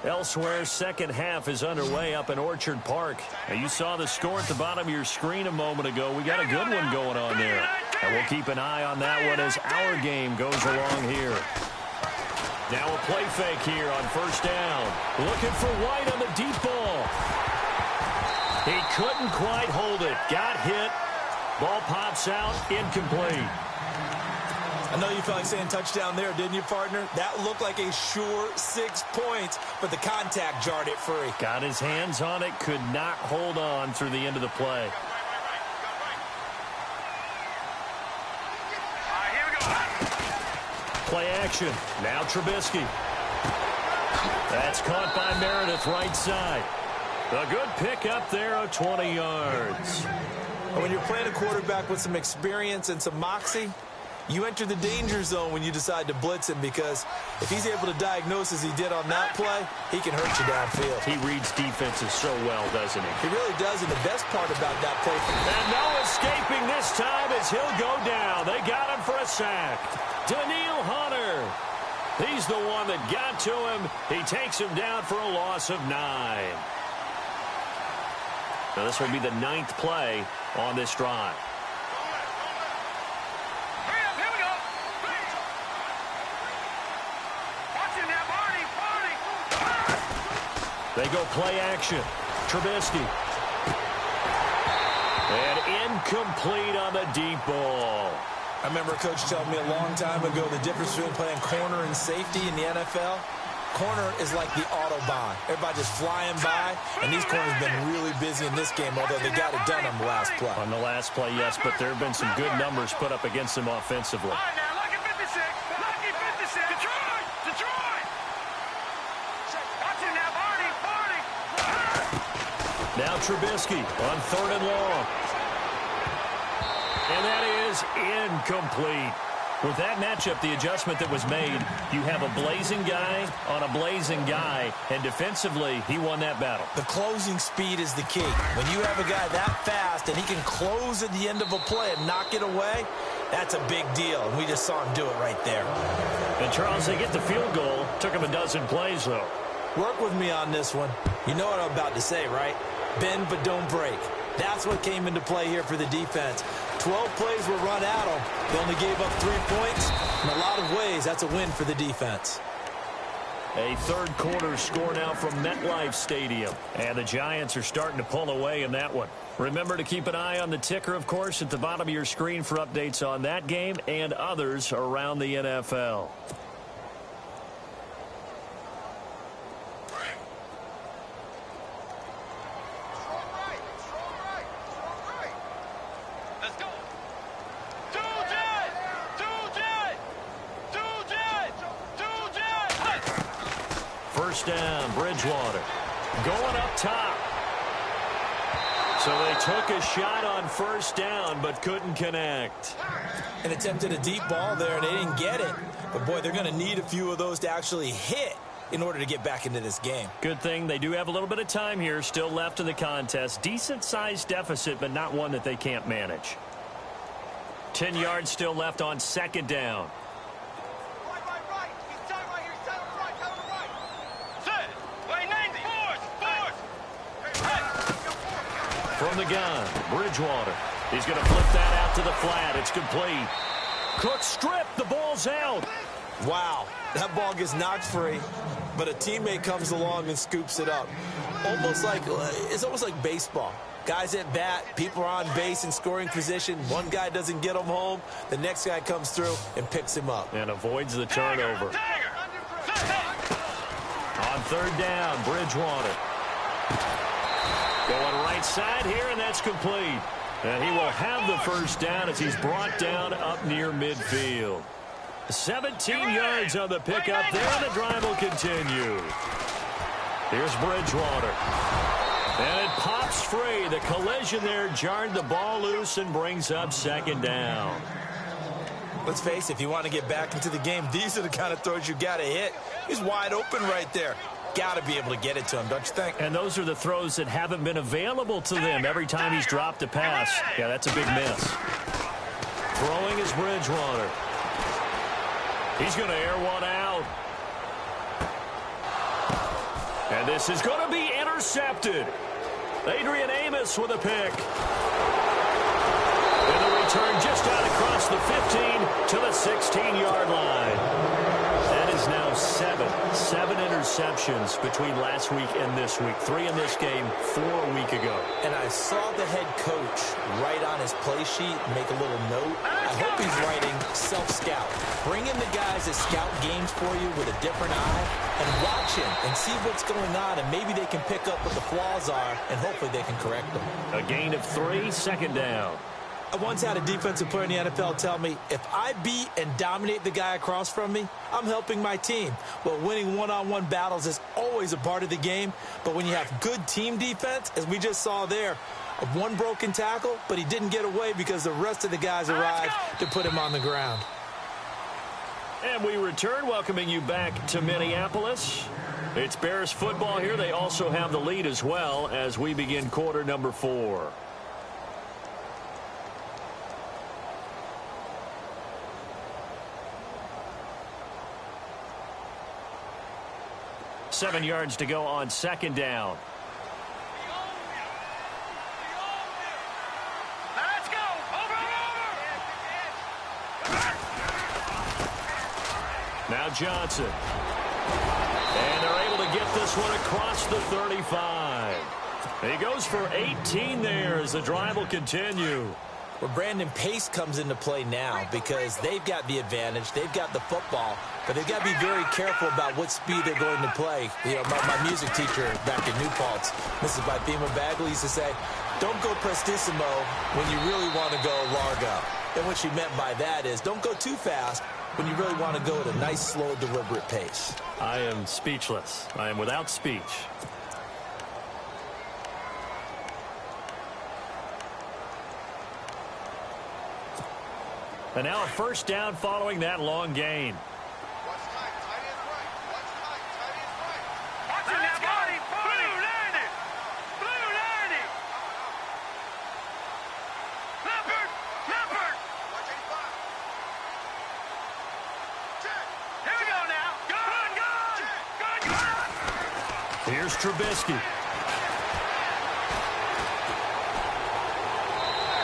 Elsewhere, second half is underway up in Orchard Park. Now, you saw the score at the bottom of your screen a moment ago. We got a good one going on there. And we'll keep an eye on that one as our game goes along here. Now a play fake here on first down. Looking for White on the deep ball. He couldn't quite hold it. Got hit. Ball pops out. Incomplete. I know you felt like saying touchdown there, didn't you, partner? That looked like a sure 6 points, but the contact jarred it free. Got his hands on it. Could not hold on through the end of the play. Play action. Now Trubisky. That's caught by Meredith right side. A good pick up there of 20 yards. When you're playing a quarterback with some experience and some moxie, you enter the danger zone when you decide to blitz him, because if he's able to diagnose as he did on that play, he can hurt you downfield. He reads defenses so well, doesn't he? He really does, and the best part about that play... And no escaping this time as he'll go down. They got him for a sack. Daniil Hunter. He's the one that got to him. He takes him down for a loss of 9. Now this will be the 9th play on this drive. Hurry up, here we go. Watch it now, Barney. They go play action. Trubisky. And incomplete on the deep ball. I remember a coach telling me a long time ago the difference between playing corner and safety in the NFL. Corner is like the Autobahn. Everybody just flying by, and these corners have been really busy in this game, although they got it done on the last play. On the last play, yes, but there have been some good numbers put up against them offensively. All right, now, lucky 56. Lucky 56. Detroit. Detroit. Watch it now, Barney. Barney. Now Trubisky on 3rd and long. And that is incomplete. With that matchup, the adjustment that was made, you have a blazing guy on a blazing guy, and defensively, he won that battle. The closing speed is the key. When you have a guy that fast and he can close at the end of a play and knock it away, that's a big deal, and we just saw him do it right there. And, Charles, they get the field goal. Took him a dozen plays, though. Work with me on this one. You know what I'm about to say, right? Bend but don't break. That's what came into play here for the defense. 12 plays were run at them. They only gave up 3 points. In a lot of ways, that's a win for the defense. A third quarter score now from MetLife Stadium. And the Giants are starting to pull away in that one. Remember to keep an eye on the ticker, of course, at the bottom of your screen for updates on that game and others around the NFL. First down, Bridgewater. Going up top. So they took a shot on first down, but couldn't connect. And attempted a deep ball there, and they didn't get it. But, boy, they're going to need a few of those to actually hit in order to get back into this game. Good thing they do have a little bit of time here still left in the contest. Decent-sized deficit, but not one that they can't manage. 10 yards still left on second down. From the gun, Bridgewater. He's going to flip that out to the flat. It's complete. Cook stripped. The ball's out. Wow, that ball gets knocked free, but a teammate comes along and scoops it up. It's almost like baseball. Guys at bat, people are on base in scoring position. One guy doesn't get him home. The next guy comes through and picks him up. And avoids the turnover. On third down, Bridgewater. Going right side here, and that's complete. And he will have the first down as he's brought down up near midfield. 17 yards on the pickup there, and the drive will continue. Here's Bridgewater. And it pops free. The collision there jarred the ball loose and brings up second down. Let's face it, if you want to get back into the game, these are the kind of throws you got to hit. He's wide open right there. Got to be able to get it to him, don't you think? And those are the throws that haven't been available to them every time he's dropped a pass. Yeah, that's a big miss. Throwing is Bridgewater. He's going to air one out. And this is going to be intercepted. Adrian Amos with a pick. And the return just out across the 15 to the 16-yard line. That is now seven interceptions between last week and this week. 3 in this game, 4 a week ago. And I saw the head coach write on his play sheet, make a little note. I hope he's writing self-scout. Bring in the guys that scout games for you with a different eye and watch him and see what's going on, and maybe they can pick up what the flaws are, and hopefully they can correct them. A gain of 3, second down. I once had a defensive player in the NFL tell me, if I beat and dominate the guy across from me, I'm helping my team. Well, winning one-on-one battles is always a part of the game, but when you have good team defense, as we just saw there, one broken tackle, but he didn't get away because the rest of the guys arrived to put him on the ground. And we return, welcoming you back to Minneapolis. It's Bears football here. They also have the lead as well as we begin quarter number 4. $7 yards to go on second down. Now Johnson. And they're able to get this one across the 35. He goes for 18 there as the drive will continue. Well, Brandon, pace comes into play now because they've got the advantage. They've got the football, but they've got to be very careful about what speed they're going to play. You know, my music teacher back in New Paltz, Mrs. Bifema Bagley, used to say, don't go prestissimo when you really want to go largo. And what she meant by that is don't go too fast when you really want to go at a nice, slow, deliberate pace. I am speechless. I am without speech. And now a first down following that long gain. Watch tight. Tight is right. Watch tight. Tight is right. Watch it now, buddy. Blue landing. Blue landing. Leopard. Leopard. Watch 85. Check. Here we go now. Gun. Gun. Gun. Gun. Here's Trubisky.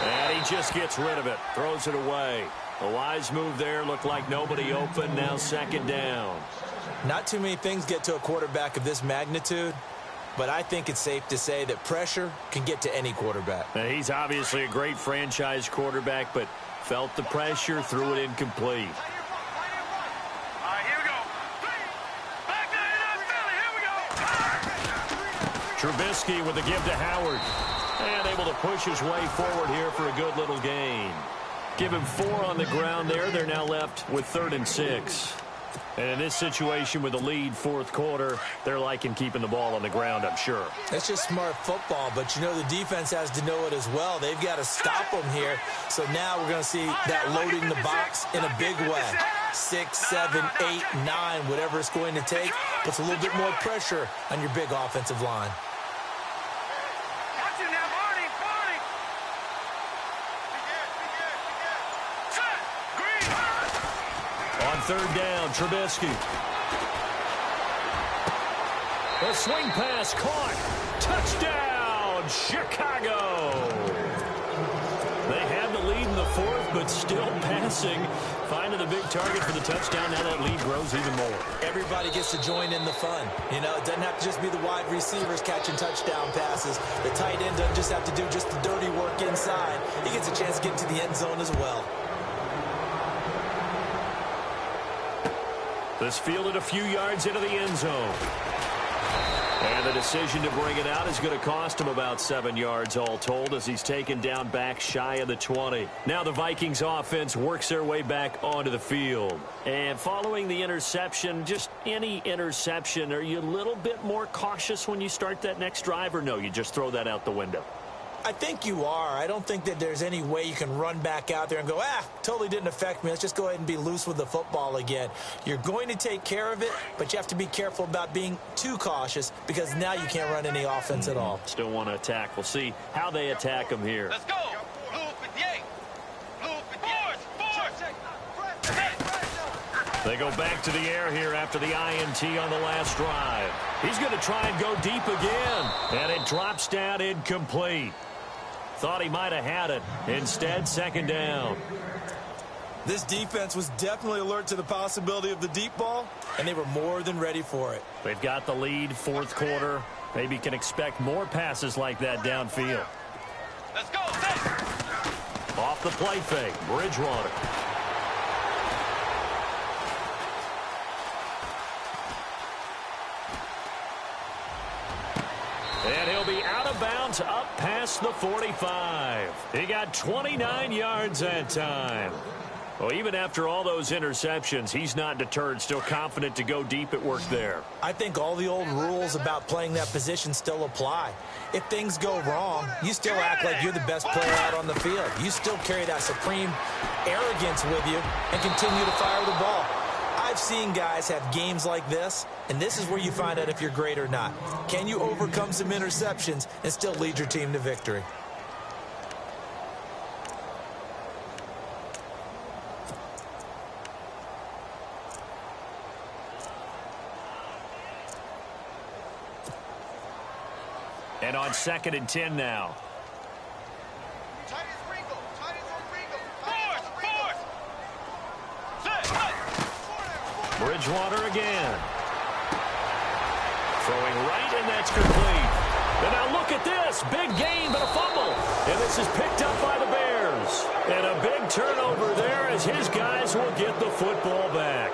And he just gets rid of it. Throws it away. A wise move there. Looked like nobody open. Now second down. Not too many things get to a quarterback of this magnitude, but I think it's safe to say that pressure can get to any quarterback. Now, he's obviously a great franchise quarterback, but felt the pressure, threw it incomplete. All right, here we go. Back to the Philly. Here we go. Trubisky with the give to Howard. And able to push his way forward here for a good little gain. Give him 4 on the ground there. They're now left with 3rd and 6. And in this situation with the lead, fourth quarter, they're liking keeping the ball on the ground, I'm sure. It's just smart football, but you know the defense has to know it as well. They've got to stop them here. So now we're going to see that loading the box in a big way. 6, 7, 8, 9, whatever it's going to take, puts a little bit more pressure on your big offensive line. On 3rd down, Trubisky. The swing pass caught. Touchdown, Chicago. They have the lead in the 4th, but still passing. Finding the big target for the touchdown. Now that lead grows even more. Everybody gets to join in the fun. You know, it doesn't have to just be the wide receivers catching touchdown passes. The tight end doesn't just have to do just the dirty work inside. He gets a chance to get to the end zone as well. This fielded a few yards into the end zone. And the decision to bring it out is going to cost him about 7 yards all told as he's taken down back shy of the 20. Now the Vikings offense works their way back onto the field. And following the interception, just any interception, are you a little bit more cautious when you start that next drive, or no, you just throw that out the window? I think you are. I don't think that there's any way you can run back out there and go, totally didn't affect me. Let's just go ahead and be loose with the football again. You're going to take care of it, but you have to be careful about being too cautious because now you can't run any offense at all. Still want to attack. We'll see how they attack him here. Let's go. Blue 58. Blue 58. They go back to the air here after the INT on the last drive. He's going to try and go deep again, and it drops down incomplete. Thought he might have had it. Instead, second down. This defense was definitely alert to the possibility of the deep ball, and they were more than ready for it. They've got the lead, fourth quarter. Maybe can expect more passes like that downfield. Let's go. Off the play fake, Bridgewater. And he'll be out of bounds up past the 45. He got 29 yards that time. Well, even after all those interceptions, he's not deterred, still confident to go deep at work there. I think all the old rules about playing that position still apply. If things go wrong, you still act like you're the best player out on the field. You still carry that supreme arrogance with you and continue to fire the ball. I've seen guys have games like this, and this is where you find out if you're great or not. Can you overcome some interceptions and still lead your team to victory? And on 2nd and 10 now. Tight is Ringo. Tight is on Ringo. Fourth. Set. Bridgewater again. Throwing right, and that's complete. And now look at this. Big gain, but a fumble. And this is picked up by the Bears. And a big turnover there as his guys will get the football back.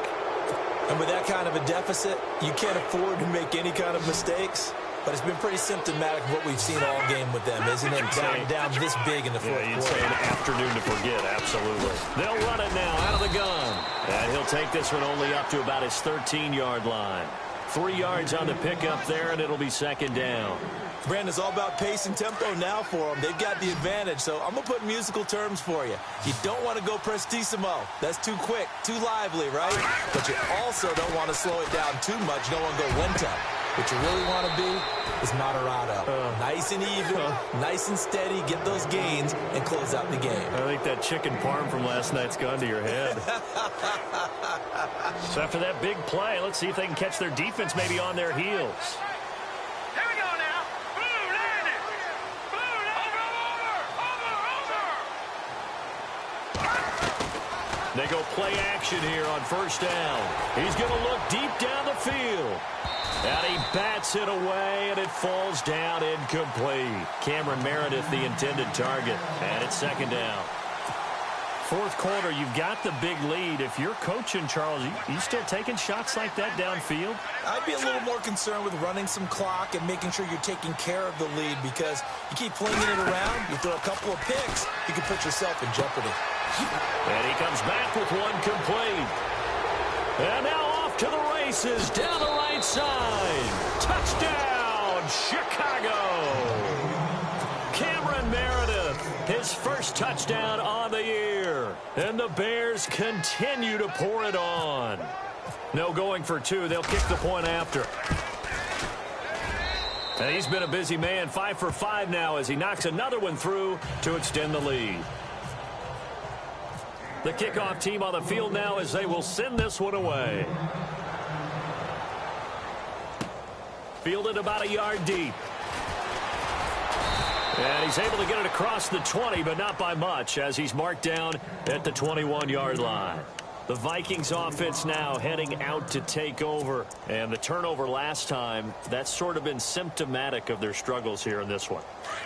And with that kind of a deficit, you can't afford to make any kind of mistakes. But it's been pretty symptomatic of what we've seen all game with them, isn't it? Down this big in the fourth quarter. You'd say an afternoon to forget, absolutely. They'll run it now out of the gun. And he'll take this one only up to about his 13-yard line. 3 yards on the pickup there, and it'll be second down. Brandon, it's all about pace and tempo now for them. They've got the advantage, so I'm going to put musical terms for you. You don't want to go prestissimo. That's too quick, too lively, right? But you also don't want to slow it down too much. You don't want to go one-tap. What you really want to be is moderado. Nice and even, nice and steady, get those gains, and close out the game. I think that chicken parm from last night's gone to your head. So after that big play, let's see if they can catch their defense maybe on their heels. Here we go now. Blue landed. Blue over. They go play action here on first down. He's going to look deep down the field. And he bats it away, and it falls down incomplete. Cameron Meredith, the intended target. And it's second down. Fourth quarter, you've got the big lead. If you're coaching, Charles, you still taking shots like that downfield? I'd be a little more concerned with running some clock and making sure you're taking care of the lead, because you keep flinging it around, you throw a couple of picks, you can put yourself in jeopardy. And he comes back with one complete. And now off to the races down the right side. Touchdown, Chicago. Cameron Meredith, his first touchdown on the year. And the Bears continue to pour it on. No going for two. They'll kick the point after. And he's been a busy man, 5 for 5 now as he knocks another one through to extend the lead. The kickoff team on the field now as they will send this one away. Fielded about a yard deep. And he's able to get it across the 20, but not by much, as he's marked down at the 21-yard line. The Vikings offense now heading out to take over. And the turnover last time, that's sort of been symptomatic of their struggles here in this one.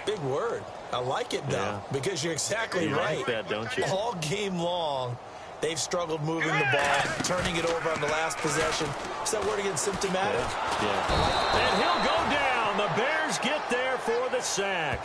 Big word. I like it, though, because you're exactly right. You like that, don't you? All game long, they've struggled moving the ball, turning it over on the last possession. Is that word again, symptomatic? Yeah. And he'll go down. The Bears get there for the sack.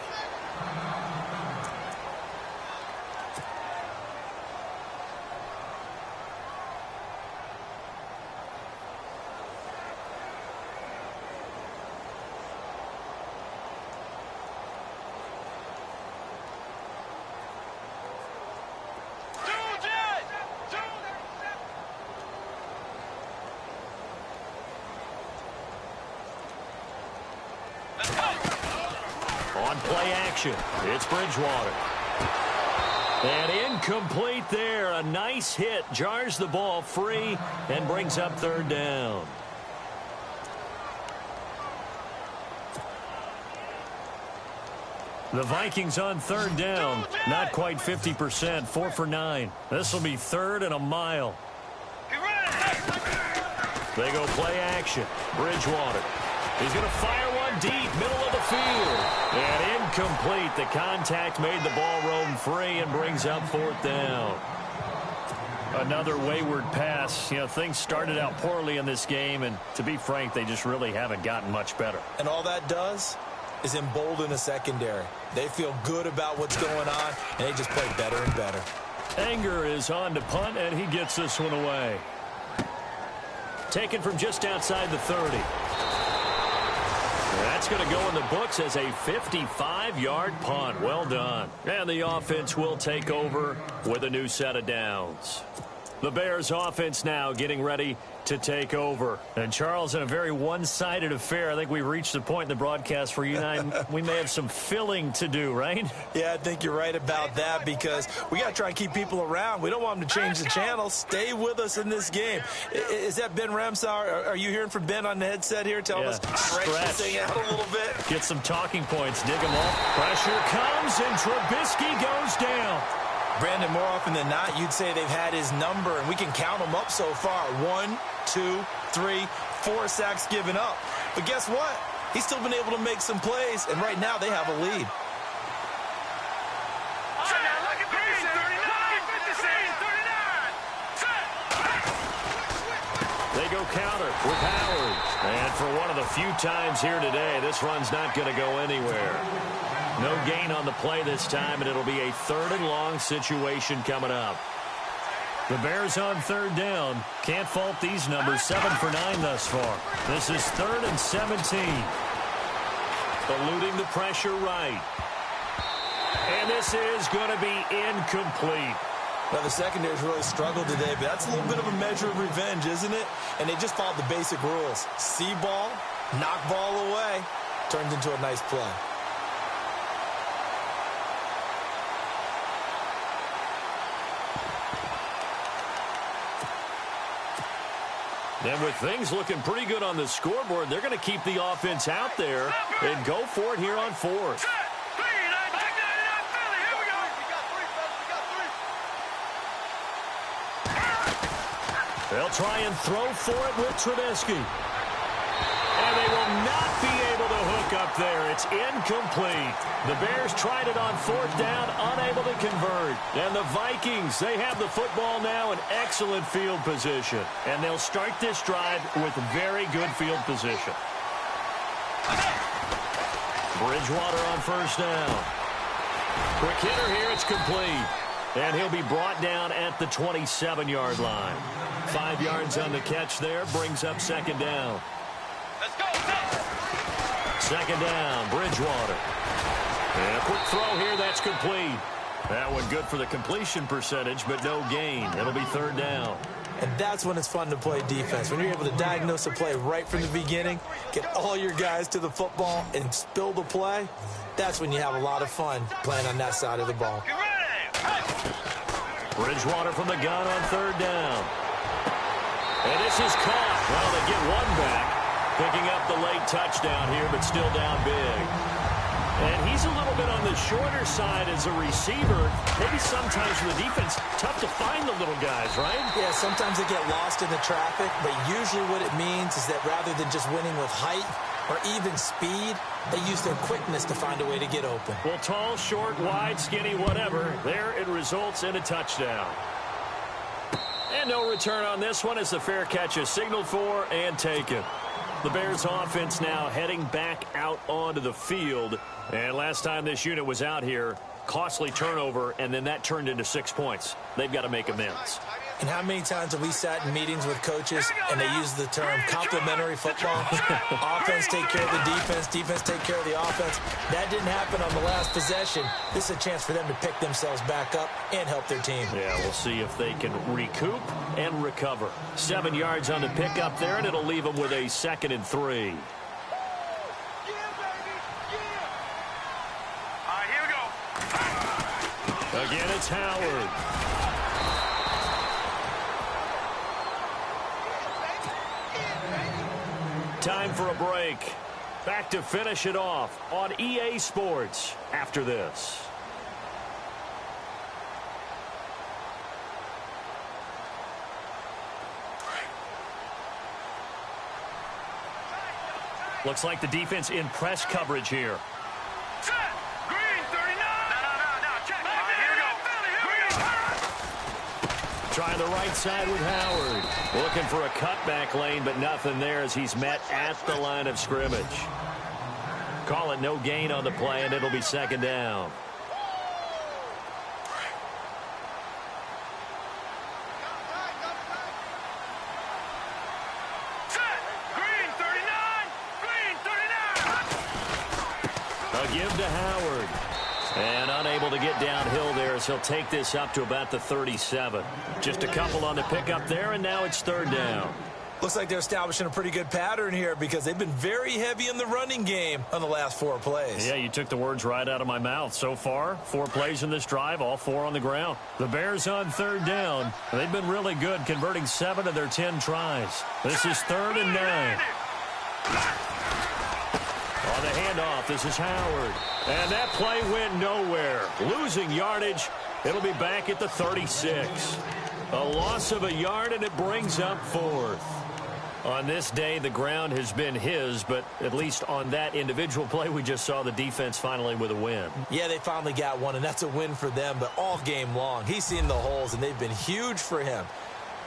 On play action, it's Bridgewater. And incomplete there. A nice hit. Jars the ball free and brings up third down. The Vikings on third down. Not quite 50%. 4 for 9. This will be third and a mile. They go play action. Bridgewater. He's going to fire one deep, middle of the field. And incomplete. The contact made the ball roam free and brings up fourth down. Another wayward pass. You know, things started out poorly in this game, and to be frank, they just really haven't gotten much better. And all that does is embolden the secondary. They feel good about what's going on, and they just play better and better. Anger is on to punt, and he gets this one away. Taken from just outside the 30. That's going to go in the books as a 55-yard punt. Well done. And the offense will take over with a new set of downs. The Bears offense now getting ready to take over. And Charles, in a very one-sided affair, I think we've reached the point in the broadcast where you and I, we may have some filling to do, right? Yeah, I think you're right about that, because we got to try and keep people around. We don't want them to change the channel. Stay with us in this game. Is that Ben Ramsauer? Are you hearing from Ben on the headset here? Tell us, stretch this thing out a little bit. Get some talking points. Dig them off. Pressure comes, and Trubisky goes down. Brandon, more often than not, you'd say they've had his number, and we can count them up so far. 1, 2, 3, 4 sacks given up. But guess what? He's still been able to make some plays, and right now they have a lead. They go counter with Howard. And for one of the few times here today, this run's not going to go anywhere. No gain on the play this time, and it'll be a 3rd and long situation coming up. The Bears on 3rd down. Can't fault these numbers. 7 for 9 thus far. This is 3rd and 17. Eluding the pressure right. And this is going to be incomplete. Now, the secondary's really struggled today, but that's a little bit of a measure of revenge, isn't it? And they just followed the basic rules. See ball, knock ball away. Turns into a nice play. And with things looking pretty good on the scoreboard, they're going to keep the offense out there and go for it here on 4th. They'll try and throw for it with Trubisky. And they will not be able to hook up there. It's incomplete. The Bears tried it on 4th down, unable to convert. And the Vikings, they have the football now in excellent field position. And they'll start this drive with very good field position. Bridgewater on 1st down. Quick hitter here, it's complete. And he'll be brought down at the 27-yard line. 5 yards on the catch there, brings up 2nd down. Let's go. 2nd down, Bridgewater. And a quick throw here, that's complete. That one good for the completion percentage, but no gain. It'll be 3rd down. And that's when it's fun to play defense. When you're able to diagnose a play right from the beginning, get all your guys to the football, and spill the play, that's when you have a lot of fun playing on that side of the ball. Bridgewater from the gun on 3rd down. And this is caught. Well, they get one back. Picking up the late touchdown here, but still down big. And he's a little bit on the shorter side as a receiver. Maybe sometimes for the defense, tough to find the little guys, right? Yeah, sometimes they get lost in the traffic, but usually what it means is that rather than just winning with height or even speed, they use their quickness to find a way to get open. Well, tall, short, wide, skinny, whatever. There it results in a touchdown. And no return on this one as the fair catch is signaled for and taken. The Bears offense now heading back out onto the field. And last time this unit was out here, costly turnover, and then that turned into 6 points. They've got to make amends. And how many times have we sat in meetings with coaches and they use the term complementary football? Offense take care of the defense, defense take care of the offense. That didn't happen on the last possession. This is a chance for them to pick themselves back up and help their team. Yeah, we'll see if they can recoup and recover. 7 yards on the pickup there, and it'll leave them with a 2nd and 3. Again, it's Howard. Time for a break. Back to finish it off on EA Sports after this. Looks like the defense in press coverage here. Trying the right side with Howard. Looking for a cutback lane, but nothing there as he's met at the line of scrimmage. Call it no gain on the play, and it'll be 2nd down. A give to Howard. And unable to get downhill there as he'll take this up to about the 37. Just a couple on the pickup there, and now it's 3rd down. Looks like they're establishing a pretty good pattern here because they've been very heavy in the running game on the last 4 plays. Yeah, you took the words right out of my mouth. So far, 4 plays in this drive, all 4 on the ground. The Bears on 3rd down. They've been really good, converting 7 of their 10 tries. This is 3rd and 9. On the hand handoff. This is Howard. And that play went nowhere. Losing yardage. It'll be back at the 36. A loss of a yard, and it brings up 4th. On this day, the ground has been his, but at least on that individual play, we just saw the defense finally with a win. Yeah, they finally got one, and that's a win for them, but all game long, he's seen the holes, and they've been huge for him.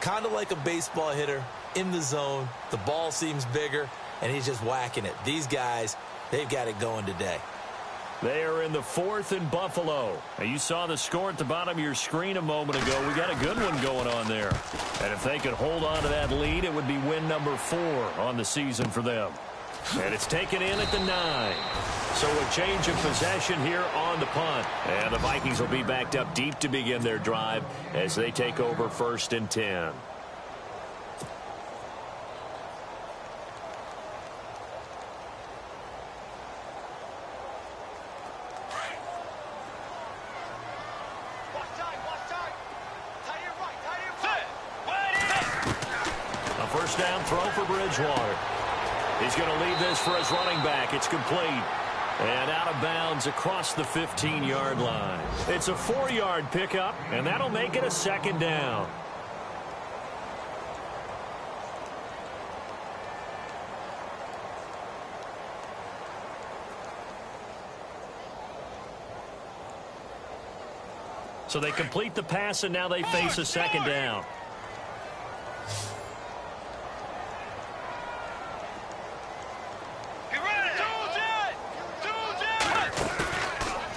Kind of like a baseball hitter in the zone. The ball seems bigger, and he's just whacking it. These guys, they've got it going today. They are in the 4th in Buffalo. Now, you saw the score at the bottom of your screen a moment ago. We got a good one going on there. And if they could hold on to that lead, it would be win number 4 on the season for them. And it's taken in at the 9. So a change of possession here on the punt. And the Vikings will be backed up deep to begin their drive as they take over 1st and 10. First down throw for Bridgewater. He's going to leave this for his running back. It's complete. And out of bounds across the 15-yard line. It's a 4-yard pickup, and that'll make it a 2nd down. So they complete the pass, and now they face a 2nd down.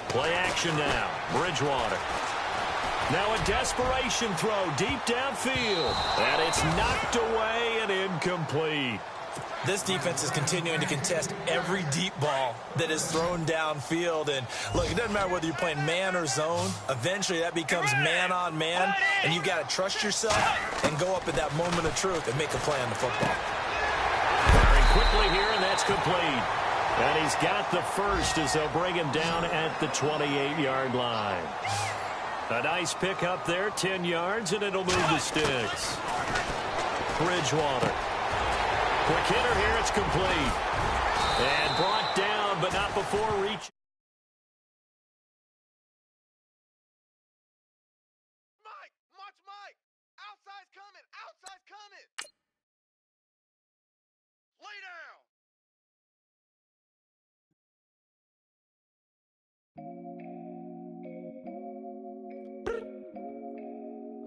Play action now. Bridgewater. Now a desperation throw deep downfield. And it's knocked away and incomplete. This defense is continuing to contest every deep ball that is thrown downfield. And, look, it doesn't matter whether you're playing man or zone. Eventually that becomes man on man. And you've got to trust yourself and go up at that moment of truth and make a play on the football. Very quickly here, and that's complete. And he's got the first as they'll bring him down at the 28-yard line. A nice pick up there, 10 yards, and it'll move the sticks. Bridgewater. Quick hitter here, it's complete. And brought down, but not before reaching. Mike, watch Mike. Outside's coming, outside's coming. Lay down.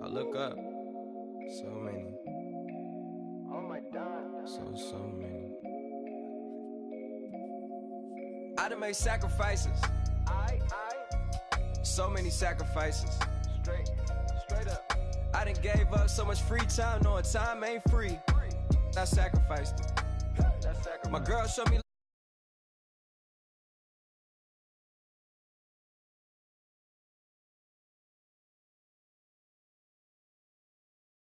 I look up, so many. Oh my God. So many. I done made sacrifices. So many sacrifices. Straight up. I done gave up so much free time, knowing time ain't free. I sacrificed it. My girl showed me